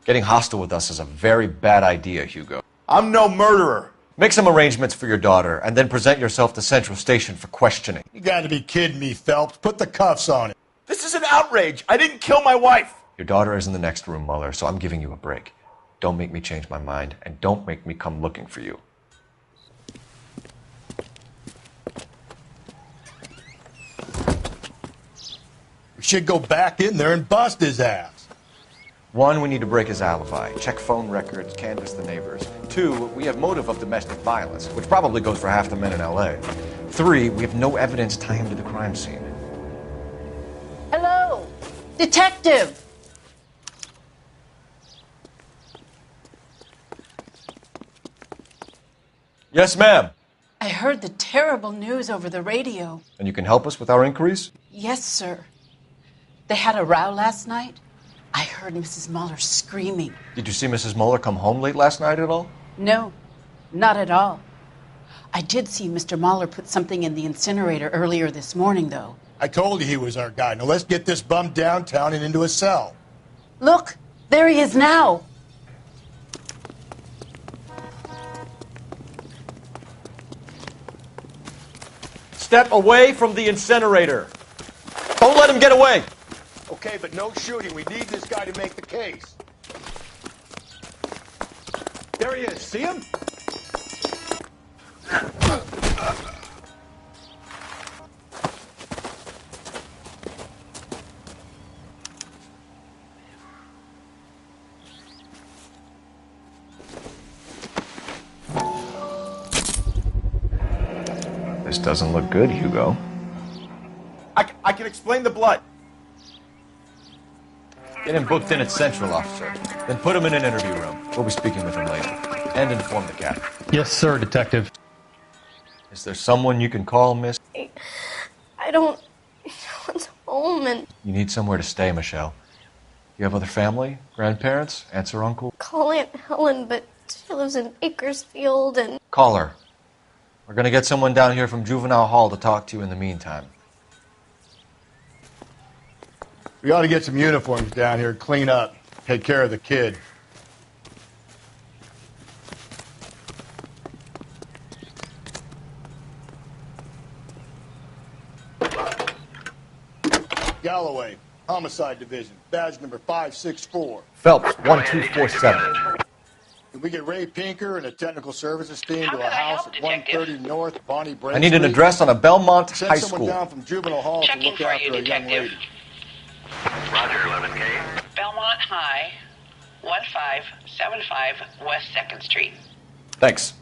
S2: Getting hostile with us is a very bad idea, Hugo.
S7: I'm no murderer.
S2: Make some arrangements for your daughter, and then present yourself to Central Station for questioning.
S5: You gotta be kidding me, Phelps. Put the cuffs on him.
S7: This is an outrage. I didn't kill my wife.
S2: Your daughter is in the next room, Mueller, so I'm giving you a break. Don't make me change my mind, and don't make me come looking for you.
S5: We should go back in there and bust his ass.
S2: 1, we need to break his alibi. Check phone records, canvass the neighbors. 2, we have motive of domestic violence, which probably goes for half the men in L.A. 3, we have no evidence tying him to the crime scene.
S12: Hello, detective.
S2: Yes, ma'am.
S12: I heard the terrible news over the radio.
S2: And you can help us with our inquiries?
S12: Yes, sir. They had a row last night. I heard Mrs. Mueller screaming.
S2: Did you see Mrs. Mueller come home late last night at all?
S12: No, not at all. I did see Mr. Mueller put something in the incinerator earlier this morning, though.
S5: I told you he was our guy. Now let's get this bum downtown and into a cell.
S12: Look, there he is now.
S2: Step away from the incinerator. Don't let him get away.
S5: Okay, but no shooting. We need this guy to make the case. There he is. See him?
S2: This doesn't look good, Hugo.
S7: I can explain the blood.
S2: Get him booked in at Central, officer. Then put him in an interview room. We'll be speaking with him later. And inform the captain.
S13: Yes, sir, detective.
S2: Is there someone you can call, miss?
S11: I don't... No one's home and...
S2: You need somewhere to stay, Michelle. You have other family? Grandparents? Aunts or uncle?
S11: Call Aunt Helen, but she lives in Bakersfield and...
S2: Call her. We're going to get someone down here from Juvenile Hall to talk to you in the meantime.
S5: We ought to get some uniforms down here, clean up, take care of the kid. Galloway, Homicide Division, badge number 564.
S2: Phelps, 1247.
S5: Can we get Ray Pinker and a technical services team to a house at 130 North Bonnie Brae
S2: I need an
S5: Street?
S2: address on a Belmont
S5: Send
S2: High
S5: someone
S2: School.
S5: down from Juvenile Hall to look after a young lady.
S19: Roger, 11K.
S8: Belmont High, 1575 West 2nd Street.
S2: Thanks.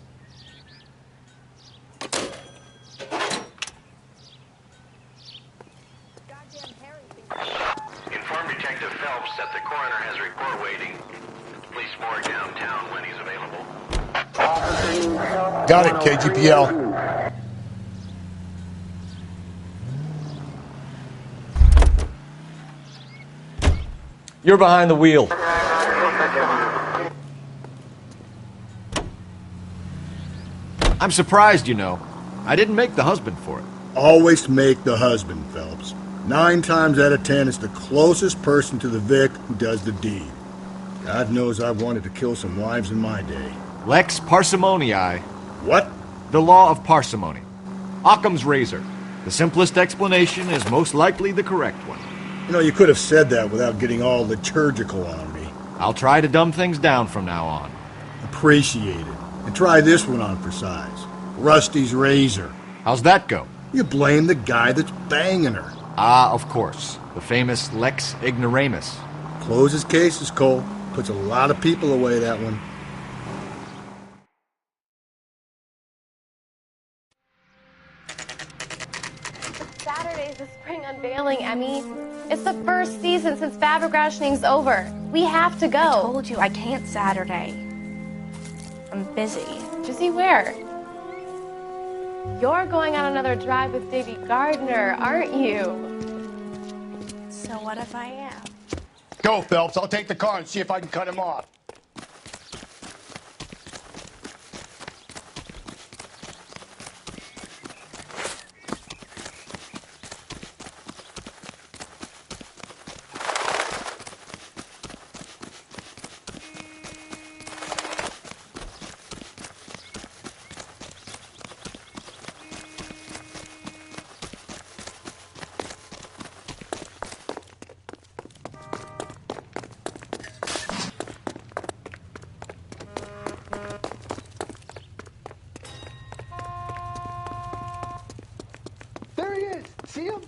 S19: Inform Detective Phelps that the coroner has a report waiting. Police morgue downtown when he's available.
S5: Got it, KGPL.
S2: You're behind the wheel.
S9: I'm surprised, you know. I didn't make the husband for it.
S5: Always make the husband, Phelps. 9 times out of 10, it's the closest person to the Vic who does the deed. God knows I've wanted to kill some wives in my day.
S9: Lex parsimoniae.
S5: What?
S9: The law of parsimony. Occam's razor. The simplest explanation is most likely the correct one.
S5: You know, you could have said that without getting all liturgical on me.
S9: I'll try to dumb things down from now on.
S5: Appreciate it. And try this one on for size. Rusty's razor.
S9: How's that go?
S5: You blame the guy that's banging her.
S9: Ah, of course. The famous Lex ignoramus.
S5: Closes cases, Cole. Puts a lot of people away, that one.
S11: Saturday's the spring unveiling, Emmy. It's the first season since fabric rationing's over. We have to go.
S1: I told you I can't Saturday. I'm busy.
S11: Busy where? You're going on another drive with Davy Gardner, aren't you?
S1: So what if I am?
S5: Go, Phelps. I'll take the car and see if I can cut him off.
S13: There he is. See him?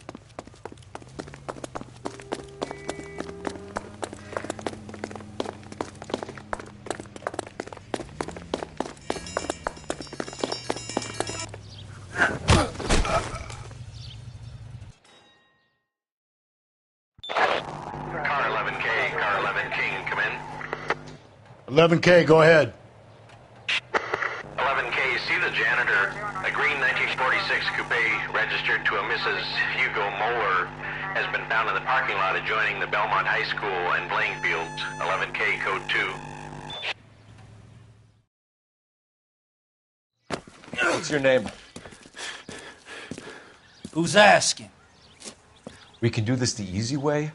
S19: Car 11K, car 11K, come in.
S5: 11K, go ahead.
S19: 11K, see the janitor. A green 1946 coupe registered to a Mrs. Hugo Moeller has been found in the parking lot adjoining the Belmont High School and playing fields. 11K, code 2.
S2: What's your name?
S15: Who's asking?
S2: We can do this the easy way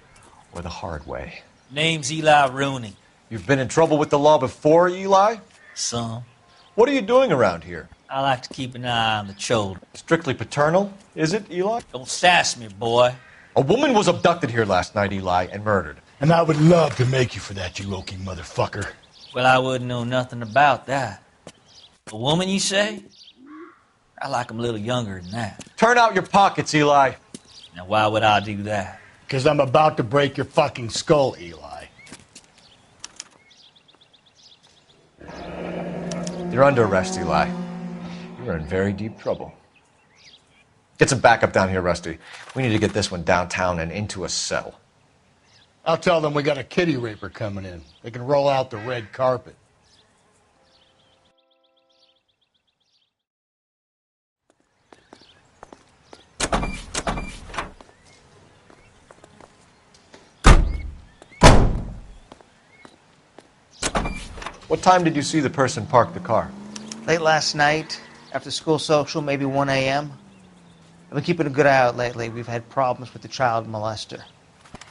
S2: or the hard way.
S15: Name's Eli Rooney.
S2: You've been in trouble with the law before, Eli?
S15: Some.
S2: What are you doing around here?
S15: I like to keep an eye on the children.
S2: Strictly paternal, is it, Eli?
S15: Don't sass me, boy.
S2: A woman was abducted here last night, Eli, and murdered.
S5: And I would love to make you for that, you low-key motherfucker.
S15: Well, I wouldn't know nothing about that. A woman, you say? I like 'em a little younger than that.
S2: Turn out your pockets, Eli.
S15: Now, why would I do that?
S5: Because I'm about to break your fucking skull, Eli.
S2: You're under arrest, Eli. You're in very deep trouble. Get some backup down here, Rusty. We need to get this one downtown and into a cell.
S5: I'll tell them we got a kitty raper coming in. They can roll out the red carpet.
S2: What time did you see the person park the car?
S23: Late last night, after school social, maybe 1 a.m. I've been keeping a good eye out lately. We've had problems with the child molester.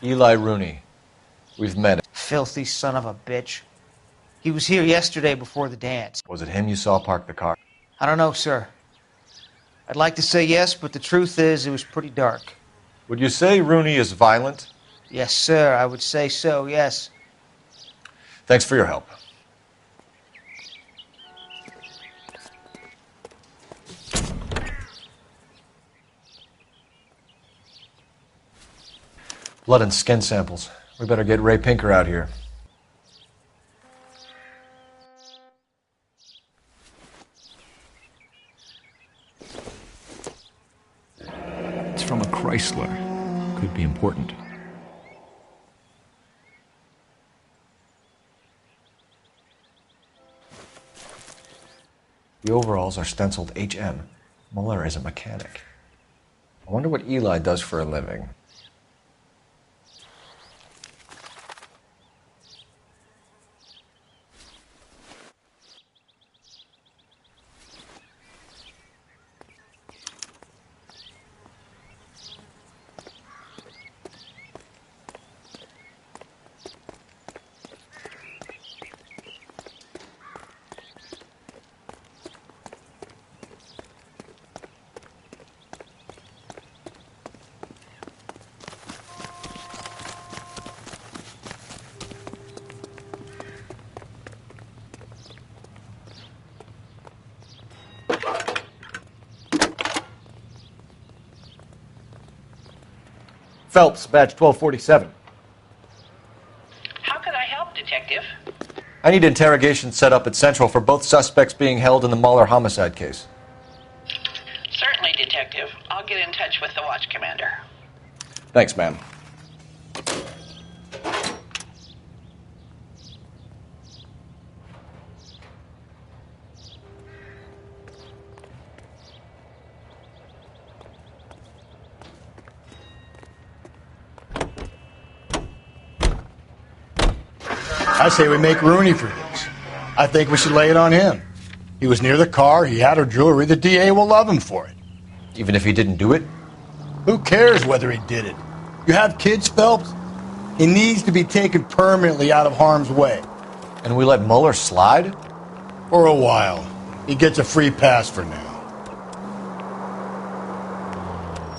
S2: Eli Rooney. We've met him.
S23: Filthy son of a bitch. He was here yesterday before the dance.
S2: Was it him you saw park the car?
S23: I don't know, sir. I'd like to say yes, but the truth is it was pretty dark.
S2: Would you say Rooney is violent?
S23: Yes, sir. I would say so, yes.
S2: Thanks for your help. Blood and skin samples. We better get Ray Pinker out here.
S9: It's from a Chrysler. Could be important.
S2: The overalls are stenciled HM. Muller is a mechanic. I wonder what Eli does for a living. Phelps Badge 1247.
S8: How could I help, Detective?
S2: I need interrogation set up at Central for both suspects being held in the Muller homicide case.
S8: Certainly, Detective. I'll get in touch with the watch commander.
S2: Thanks, ma'am.
S5: I say we make Rooney for this. I think we should lay it on him. He was near the car, he had her jewelry, the DA will love him for it.
S2: Even if he didn't do it?
S5: Who cares whether he did it? You have kids, Phelps? He needs to be taken permanently out of harm's way.
S2: And we let Muller slide?
S5: For a while. He gets a free pass for now.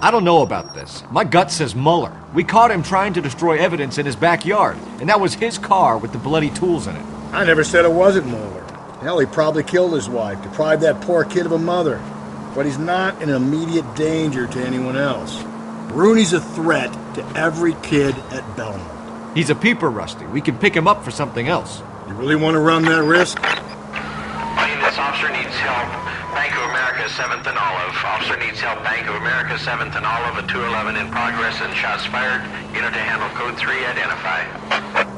S9: I don't know about this. My gut says Muller. We caught him trying to destroy evidence in his backyard, and that was his car with the bloody tools in it.
S5: I never said it wasn't Muller. Hell, he probably killed his wife, deprived that poor kid of a mother. But he's not an immediate danger to anyone else. Rooney's a threat to every kid at Belmont.
S9: He's a peeper, Rusty. We can pick him up for something else.
S5: You really want to run that risk?
S19: This officer needs help. Bank of America, 7th and Olive. Officer needs help. Bank of America, 7th and Olive. A 211 in progress and shots fired. Unit to handle code 3. Identify.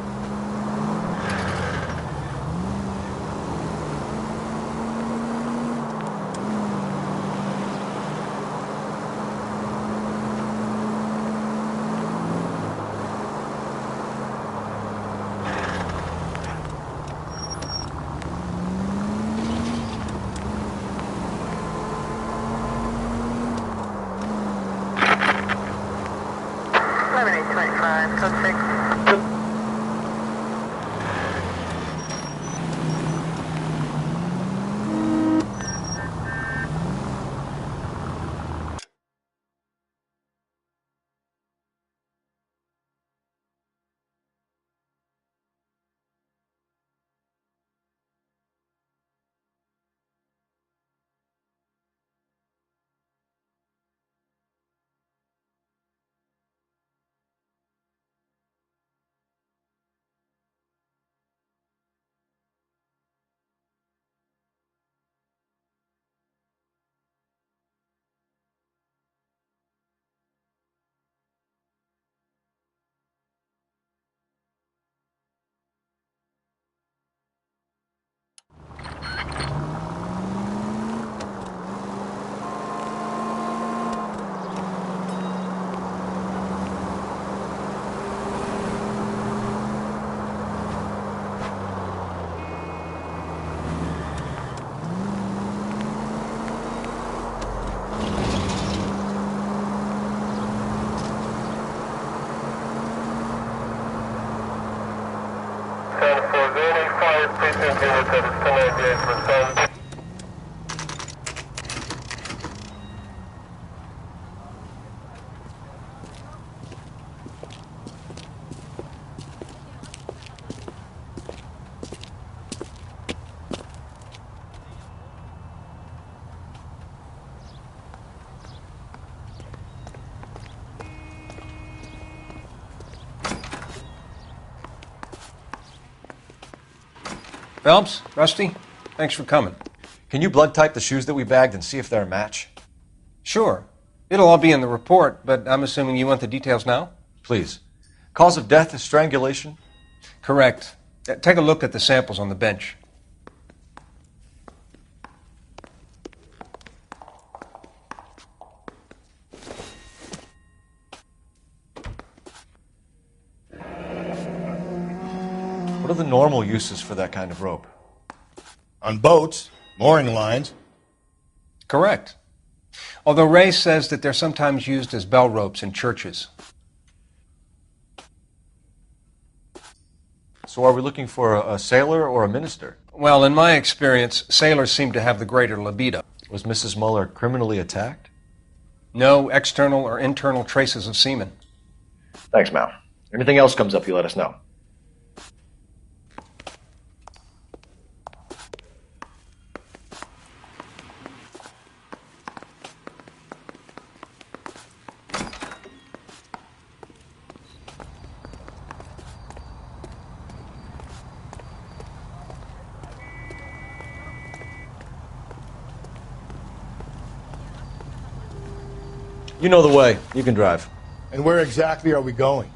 S10: Phelps, Rusty, thanks for coming.
S2: Can you blood type the shoes that we bagged and see if they're a match?
S10: Sure. It'll all be in the report, but I'm assuming you want the details now?
S2: Please. Cause of death is strangulation?
S10: Correct. Take a look at the samples on the bench.
S2: What are the normal uses for that kind of rope?
S5: On boats, mooring lines.
S10: Correct. Although Ray says that they're sometimes used as bell ropes in churches.
S2: So are we looking for a sailor or a minister?
S10: Well, in my experience, sailors seem to have the greater libido.
S2: Was Mrs. Muller criminally attacked?
S10: No external or internal traces of semen.
S2: Thanks, Mal. Anything else comes up, you let us know. You know the way. You can drive.
S5: And where exactly are we going?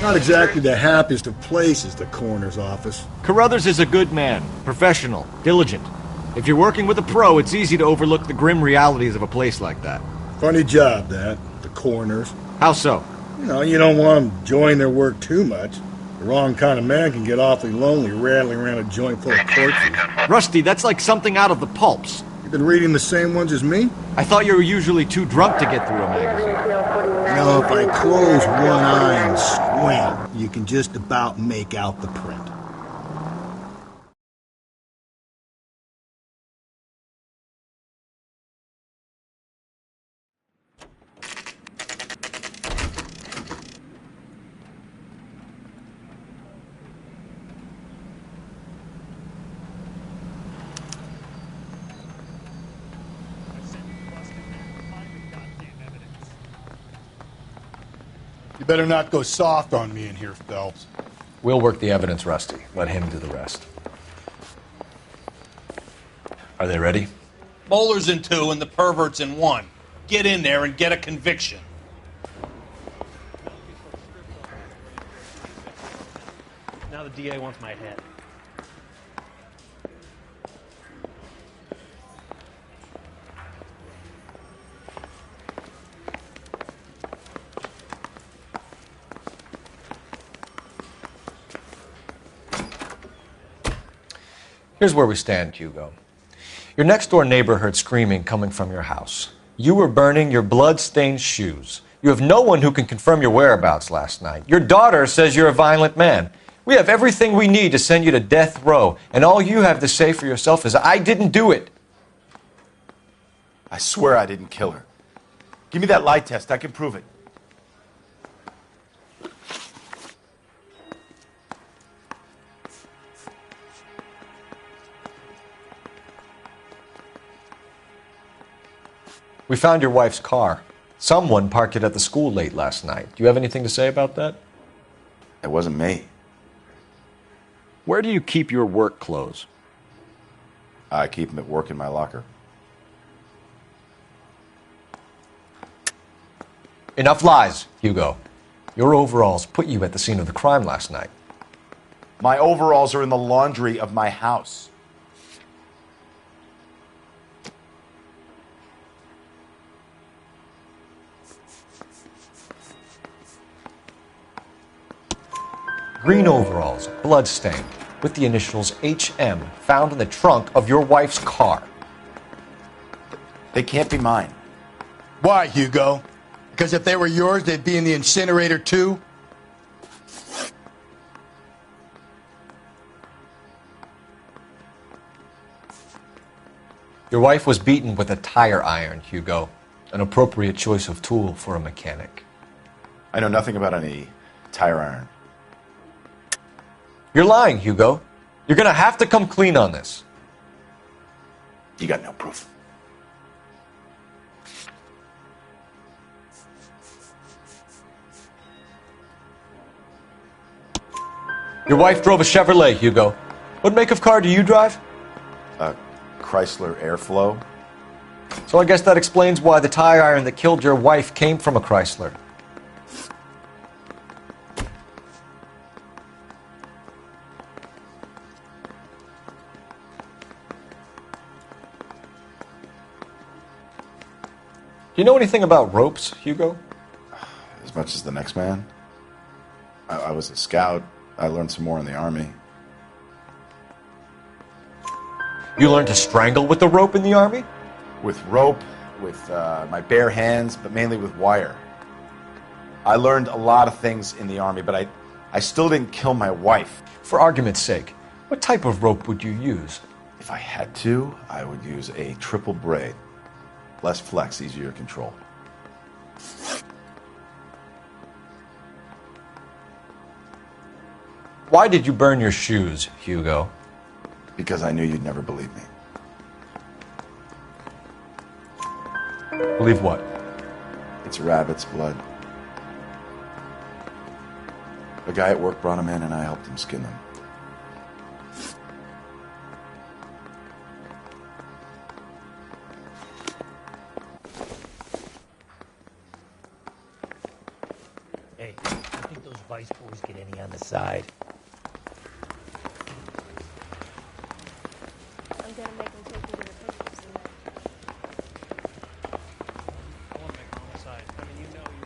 S5: Not exactly the happiest of places, the coroner's office.
S9: Carruthers is a good man, professional, diligent. If you're working with a pro, it's easy to overlook the grim realities of a place like that.
S5: Funny job, that. The coroner's.
S9: How so?
S5: You know, you don't want them enjoying their work too much. The wrong kind of man can get awfully lonely rattling around a joint full of corpses.
S9: Rusty, that's like something out of the pulps.
S5: You've been reading the same ones as me?
S9: I thought you were usually too drunk to get through a magazine.
S5: You know, if I close one eye and squint, you can just about make out the print. You better not go soft on me in here, Phelps.
S2: We'll work the evidence, Rusty. Let him do the rest. Are they ready?
S14: Moeller's in 2 and the pervert's in 1. Get in there and get a conviction.
S17: Now the DA wants my head.
S2: Here's where we stand, Hugo. Your next-door neighbor heard screaming coming from your house. You were burning your blood-stained shoes. You have no one who can confirm your whereabouts last night. Your daughter says you're a violent man. We have everything we need to send you to death row, and all you have to say for yourself is, I didn't do it.
S7: I swear I didn't kill her. Give me that lie test. I can prove it.
S2: We found your wife's car. Someone parked it at the school late last night. Do you have anything to say about that?
S7: It wasn't me.
S9: Where do you keep your work clothes?
S7: I keep them at work in my locker.
S2: Enough lies, Hugo. Your overalls put you at the scene of the crime last night.
S7: My overalls are in the laundry of my house.
S2: Green overalls, bloodstained, with the initials HM found in the trunk of your wife's car.
S7: They can't be mine.
S5: Why, Hugo? Because if they were yours, they'd be in the incinerator too?
S2: Your wife was beaten with a tire iron, Hugo. An appropriate choice of tool for a mechanic.
S7: I know nothing about any tire iron.
S2: You're lying, Hugo. You're gonna have to come clean on this.
S7: You got no proof.
S2: Your wife drove a Chevrolet, Hugo. What make of car do you drive?
S7: A Chrysler Airflow.
S2: So I guess that explains why the tire iron that killed your wife came from a Chrysler. Do you know anything about ropes, Hugo?
S7: As much as the next man. I was a scout. I learned some more in the Army.
S2: You learned to strangle with the rope in the Army?
S7: With rope, with my bare hands, but mainly with wire. I learned a lot of things in the Army, but I still didn't kill my wife.
S2: For argument's sake, what type of rope would you use?
S7: If I had to, I would use a triple braid. Less flex, easier to control.
S2: Why did you burn your shoes, Hugo?
S7: Because I knew you'd never believe me.
S2: Believe what?
S7: It's rabbit's blood. A guy at work brought him in and I helped him skin them.
S3: Vice boys get any on the side.
S11: I'm gonna make him take me to the papers tonight.
S17: I want to make homicide. I mean, you know you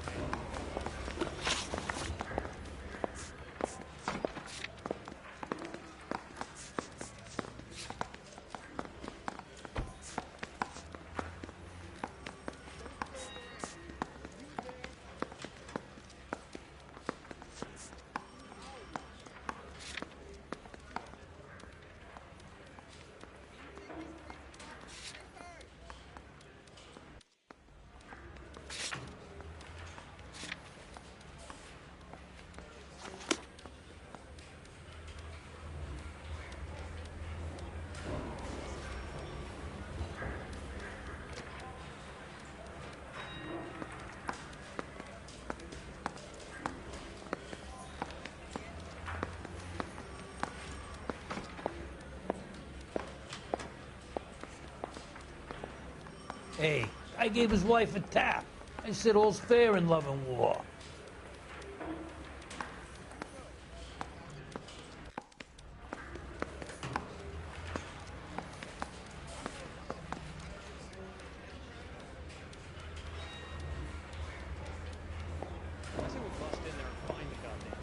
S17: Hey, I gave his wife a tap. I said all's fair in love and war. I say we bust in there and find the goddamn.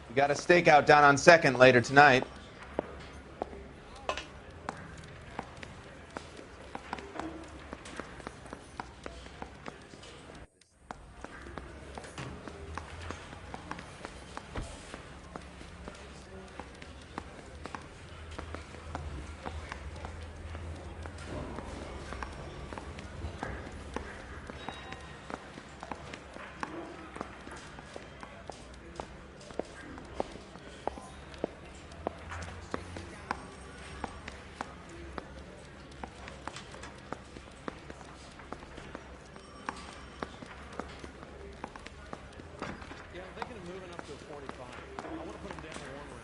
S20: We got a stakeout down on 2nd later tonight.
S17: Yeah, I'm thinking of moving up to a 45. I want to put him down to one round.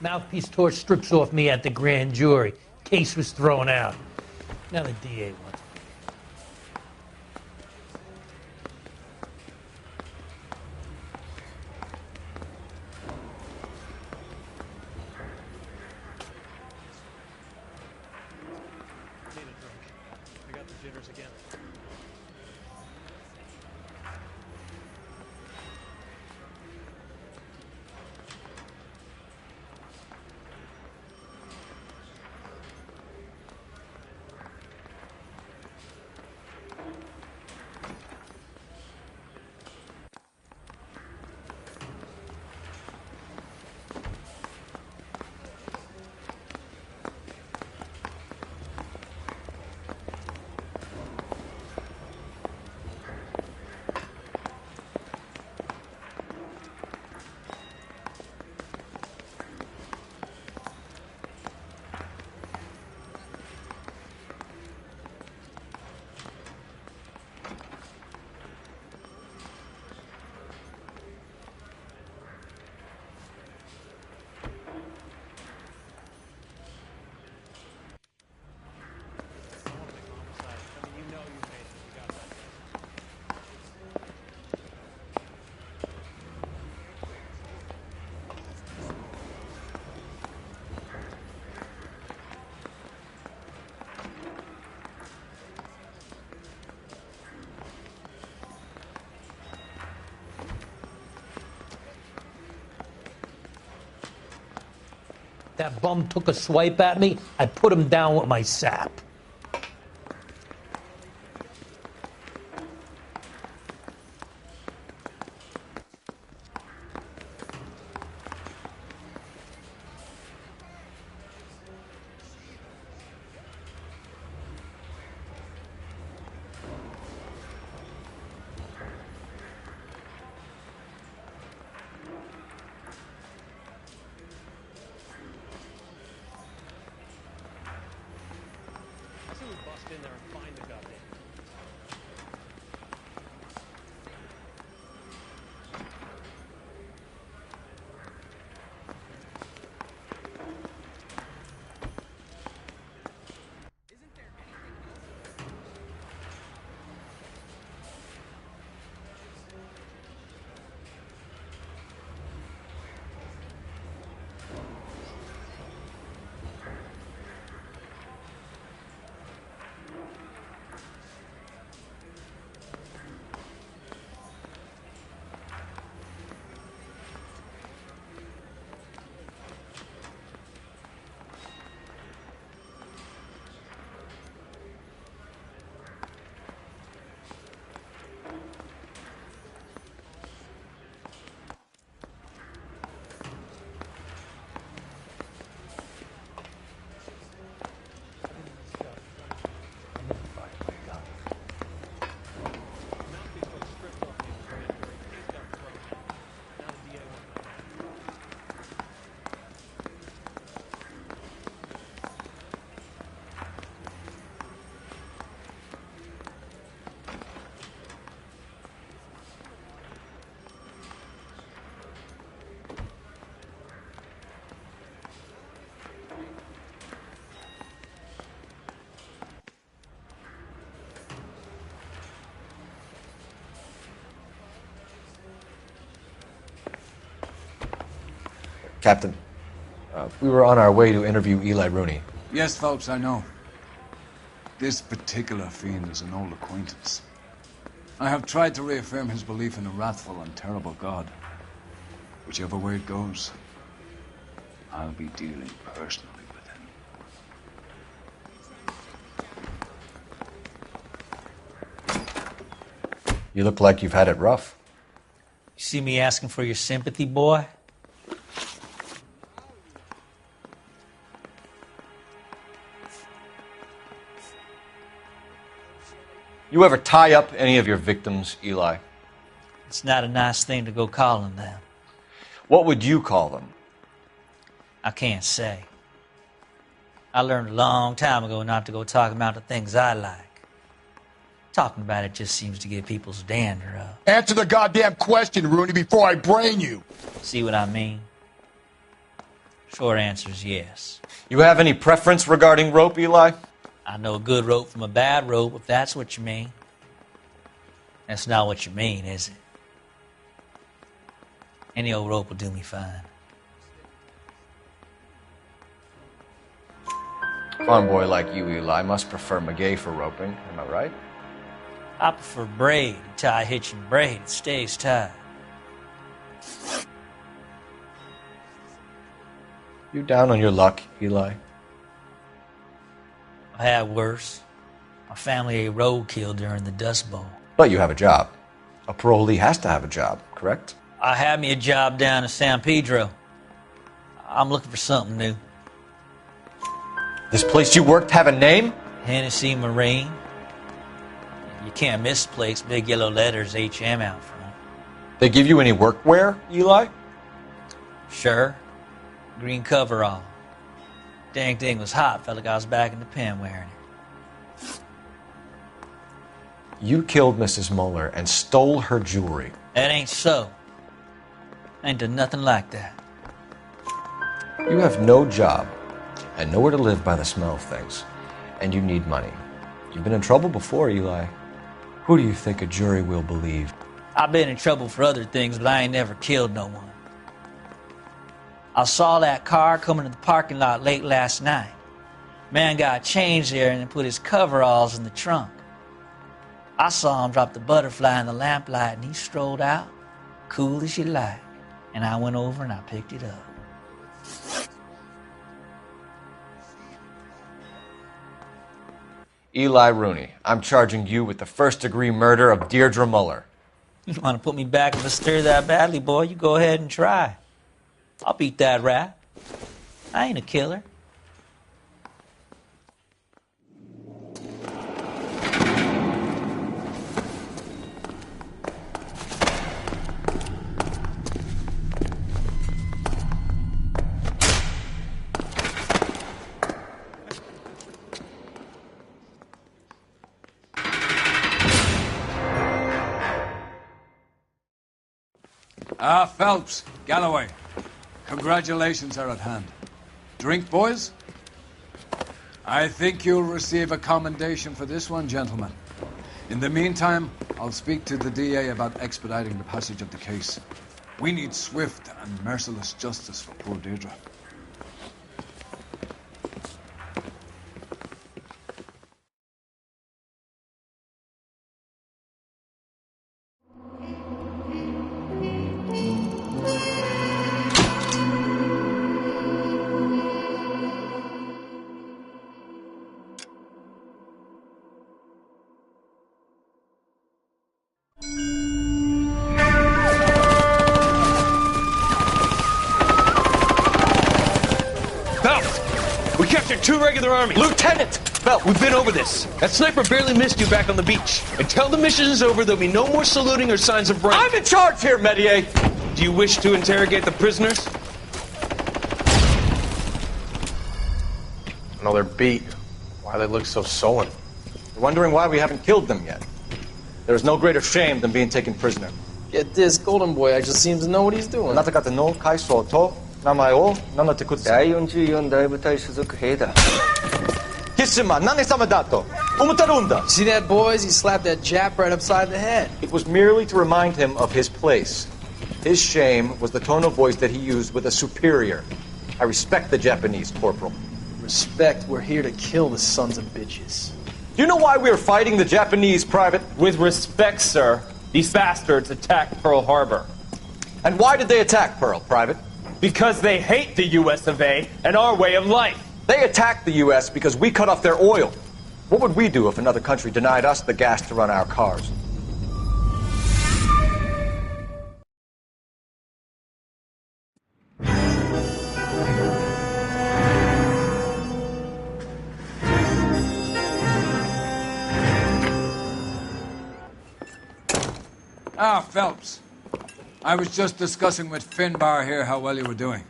S17: Mouthpiece torch strips off me at the grand jury. Case was thrown out. Now the DA wants me. Need a drink. I got the jitters again. That bum took a swipe at me. I put him down with my sap.
S2: Captain, we were on our way to interview Eli Rooney.
S16: Yes, Phelps, I know. This particular fiend is an old acquaintance. I have tried to reaffirm his belief in a wrathful and terrible God. Whichever way it goes, I'll be dealing personally with him.
S2: You look like you've had it rough.
S15: You see me asking for your sympathy, boy?
S2: You ever tie up any of your victims, Eli?
S15: It's not a nice thing to go calling them.
S2: What would you call them?
S15: I can't say. I learned a long time ago not to go talking about the things I like. Talking about it just seems to get people's dander up.
S5: Answer the goddamn question, Rooney, before I brain you.
S15: See what I mean? Short answer is yes.
S2: You have any preference regarding rope, Eli?
S15: I know a good rope from a bad rope, if that's what you mean. That's not what you mean, is it? Any old rope will do me fine.
S2: A farm boy like you, Eli, must prefer McGay for roping. Am I right?
S15: I prefer braid. You tie a hitch and braid, it stays tied.
S2: You down on your luck, Eli?
S15: I had worse. My family ate roadkill during the Dust Bowl.
S2: But you have a job. A parolee has to have a job, correct?
S15: I had me a job down in San Pedro. I'm looking for something new.
S2: This place you worked have a name?
S15: Hennessy Marine. You can't miss the place. Big yellow letters, HM out front.
S2: They give you any workwear, Eli?
S15: Sure. Green coverall. Dang thing was hot. Felt like I was back in the pen wearing it.
S2: You killed Mrs. Muller and stole her jewelry.
S15: That ain't so. I ain't done nothing like that.
S2: You have no job and nowhere to live by the smell of things. And you need money. You've been in trouble before, Eli. Who do you think a jury will believe?
S15: I've been in trouble for other things, but I ain't never killed no one. I saw that car coming to the parking lot late last night. Man got changed there and then put his coveralls in the trunk. I saw him drop the butterfly in the lamplight and he strolled out, cool as you like. And I went over and I picked it up.
S2: Eli Rooney, I'm charging you with the first-degree murder of Deirdre Muller.
S15: You want to put me back in the stir that badly, boy? You go ahead and try. I'll beat that rap. I ain't a killer.
S16: Phelps, Galloway. Congratulations are at hand. Drink, boys? I think you'll receive a commendation for this one, gentlemen. In the meantime, I'll speak to the DA about expediting the passage of the case. We need swift and merciless justice for poor Deirdre.
S14: We captured 2 regular armies.
S2: Lieutenant!
S14: Phelps, we've been over this. That sniper barely missed you back on the beach. Until the mission is over, there'll be no more saluting or signs of rank.
S2: I'm in charge here, Medier!
S14: Do you wish to interrogate the prisoners?
S6: No, they're beat. Why they look so sullen?
S2: You're wondering why we haven't killed them yet. There is no greater shame than being taken prisoner.
S6: Get this, Golden Boy actually seems to know what he's doing.
S2: あなた方の階層と名前を名乗ってください。
S21: 第44大部隊所属兵だ。
S2: キスマ何様だと思ってるんだ。
S6: See that, boys? He slapped that Jap right upside the head.
S2: It was merely to remind him of his place. His shame was the tone of voice that he used with a superior. I respect the Japanese, Corporal.
S6: Respect, we're here to kill the sons of bitches.
S2: Do you know why we are fighting the Japanese, Private?
S4: With respect, sir, these bastards attacked Pearl Harbor.
S2: And why did they attack Pearl, Private?
S4: Because they hate the US of A and our way of life.
S2: They attacked the US because we cut off their oil. What would we do if another country denied us the gas to run our cars?
S16: Ah, Phelps. I was just discussing with Finbar here how well you were doing.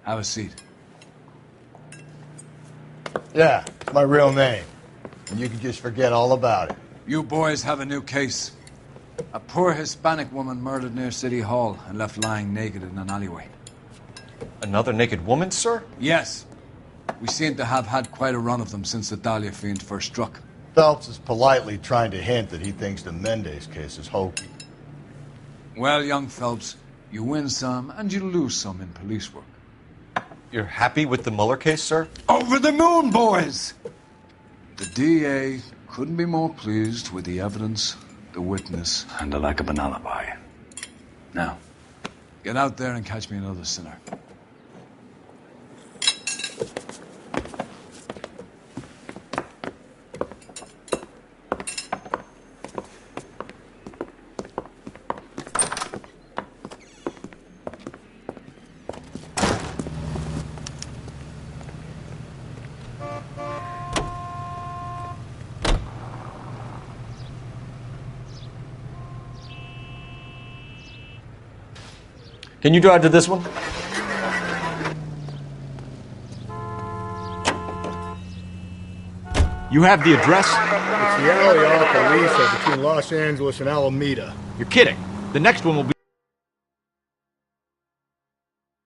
S16: Have a seat.
S5: Yeah, it's my real name. And you can just forget all about it.
S16: You boys have a new case. A poor Hispanic woman murdered near City Hall and left lying naked in an alleyway.
S2: Another naked woman, sir?
S16: Yes. We seem to have had quite a run of them since the Dahlia fiend first struck.
S5: Phelps is politely trying to hint that he thinks the Mendez case is hokey.
S16: Well, young Phelps, you win some and you lose some in police work.
S2: You're happy with the Mueller case, sir?
S16: Over the moon, boys! The DA couldn't be more pleased with the evidence, the witness, and the lack of an alibi. Now, get out there and catch me another sinner.
S2: Can you drive to this one?
S9: You have the address?
S5: It's the alley off Elisa between Los Angeles and Alameda.
S9: You're kidding. The next one will be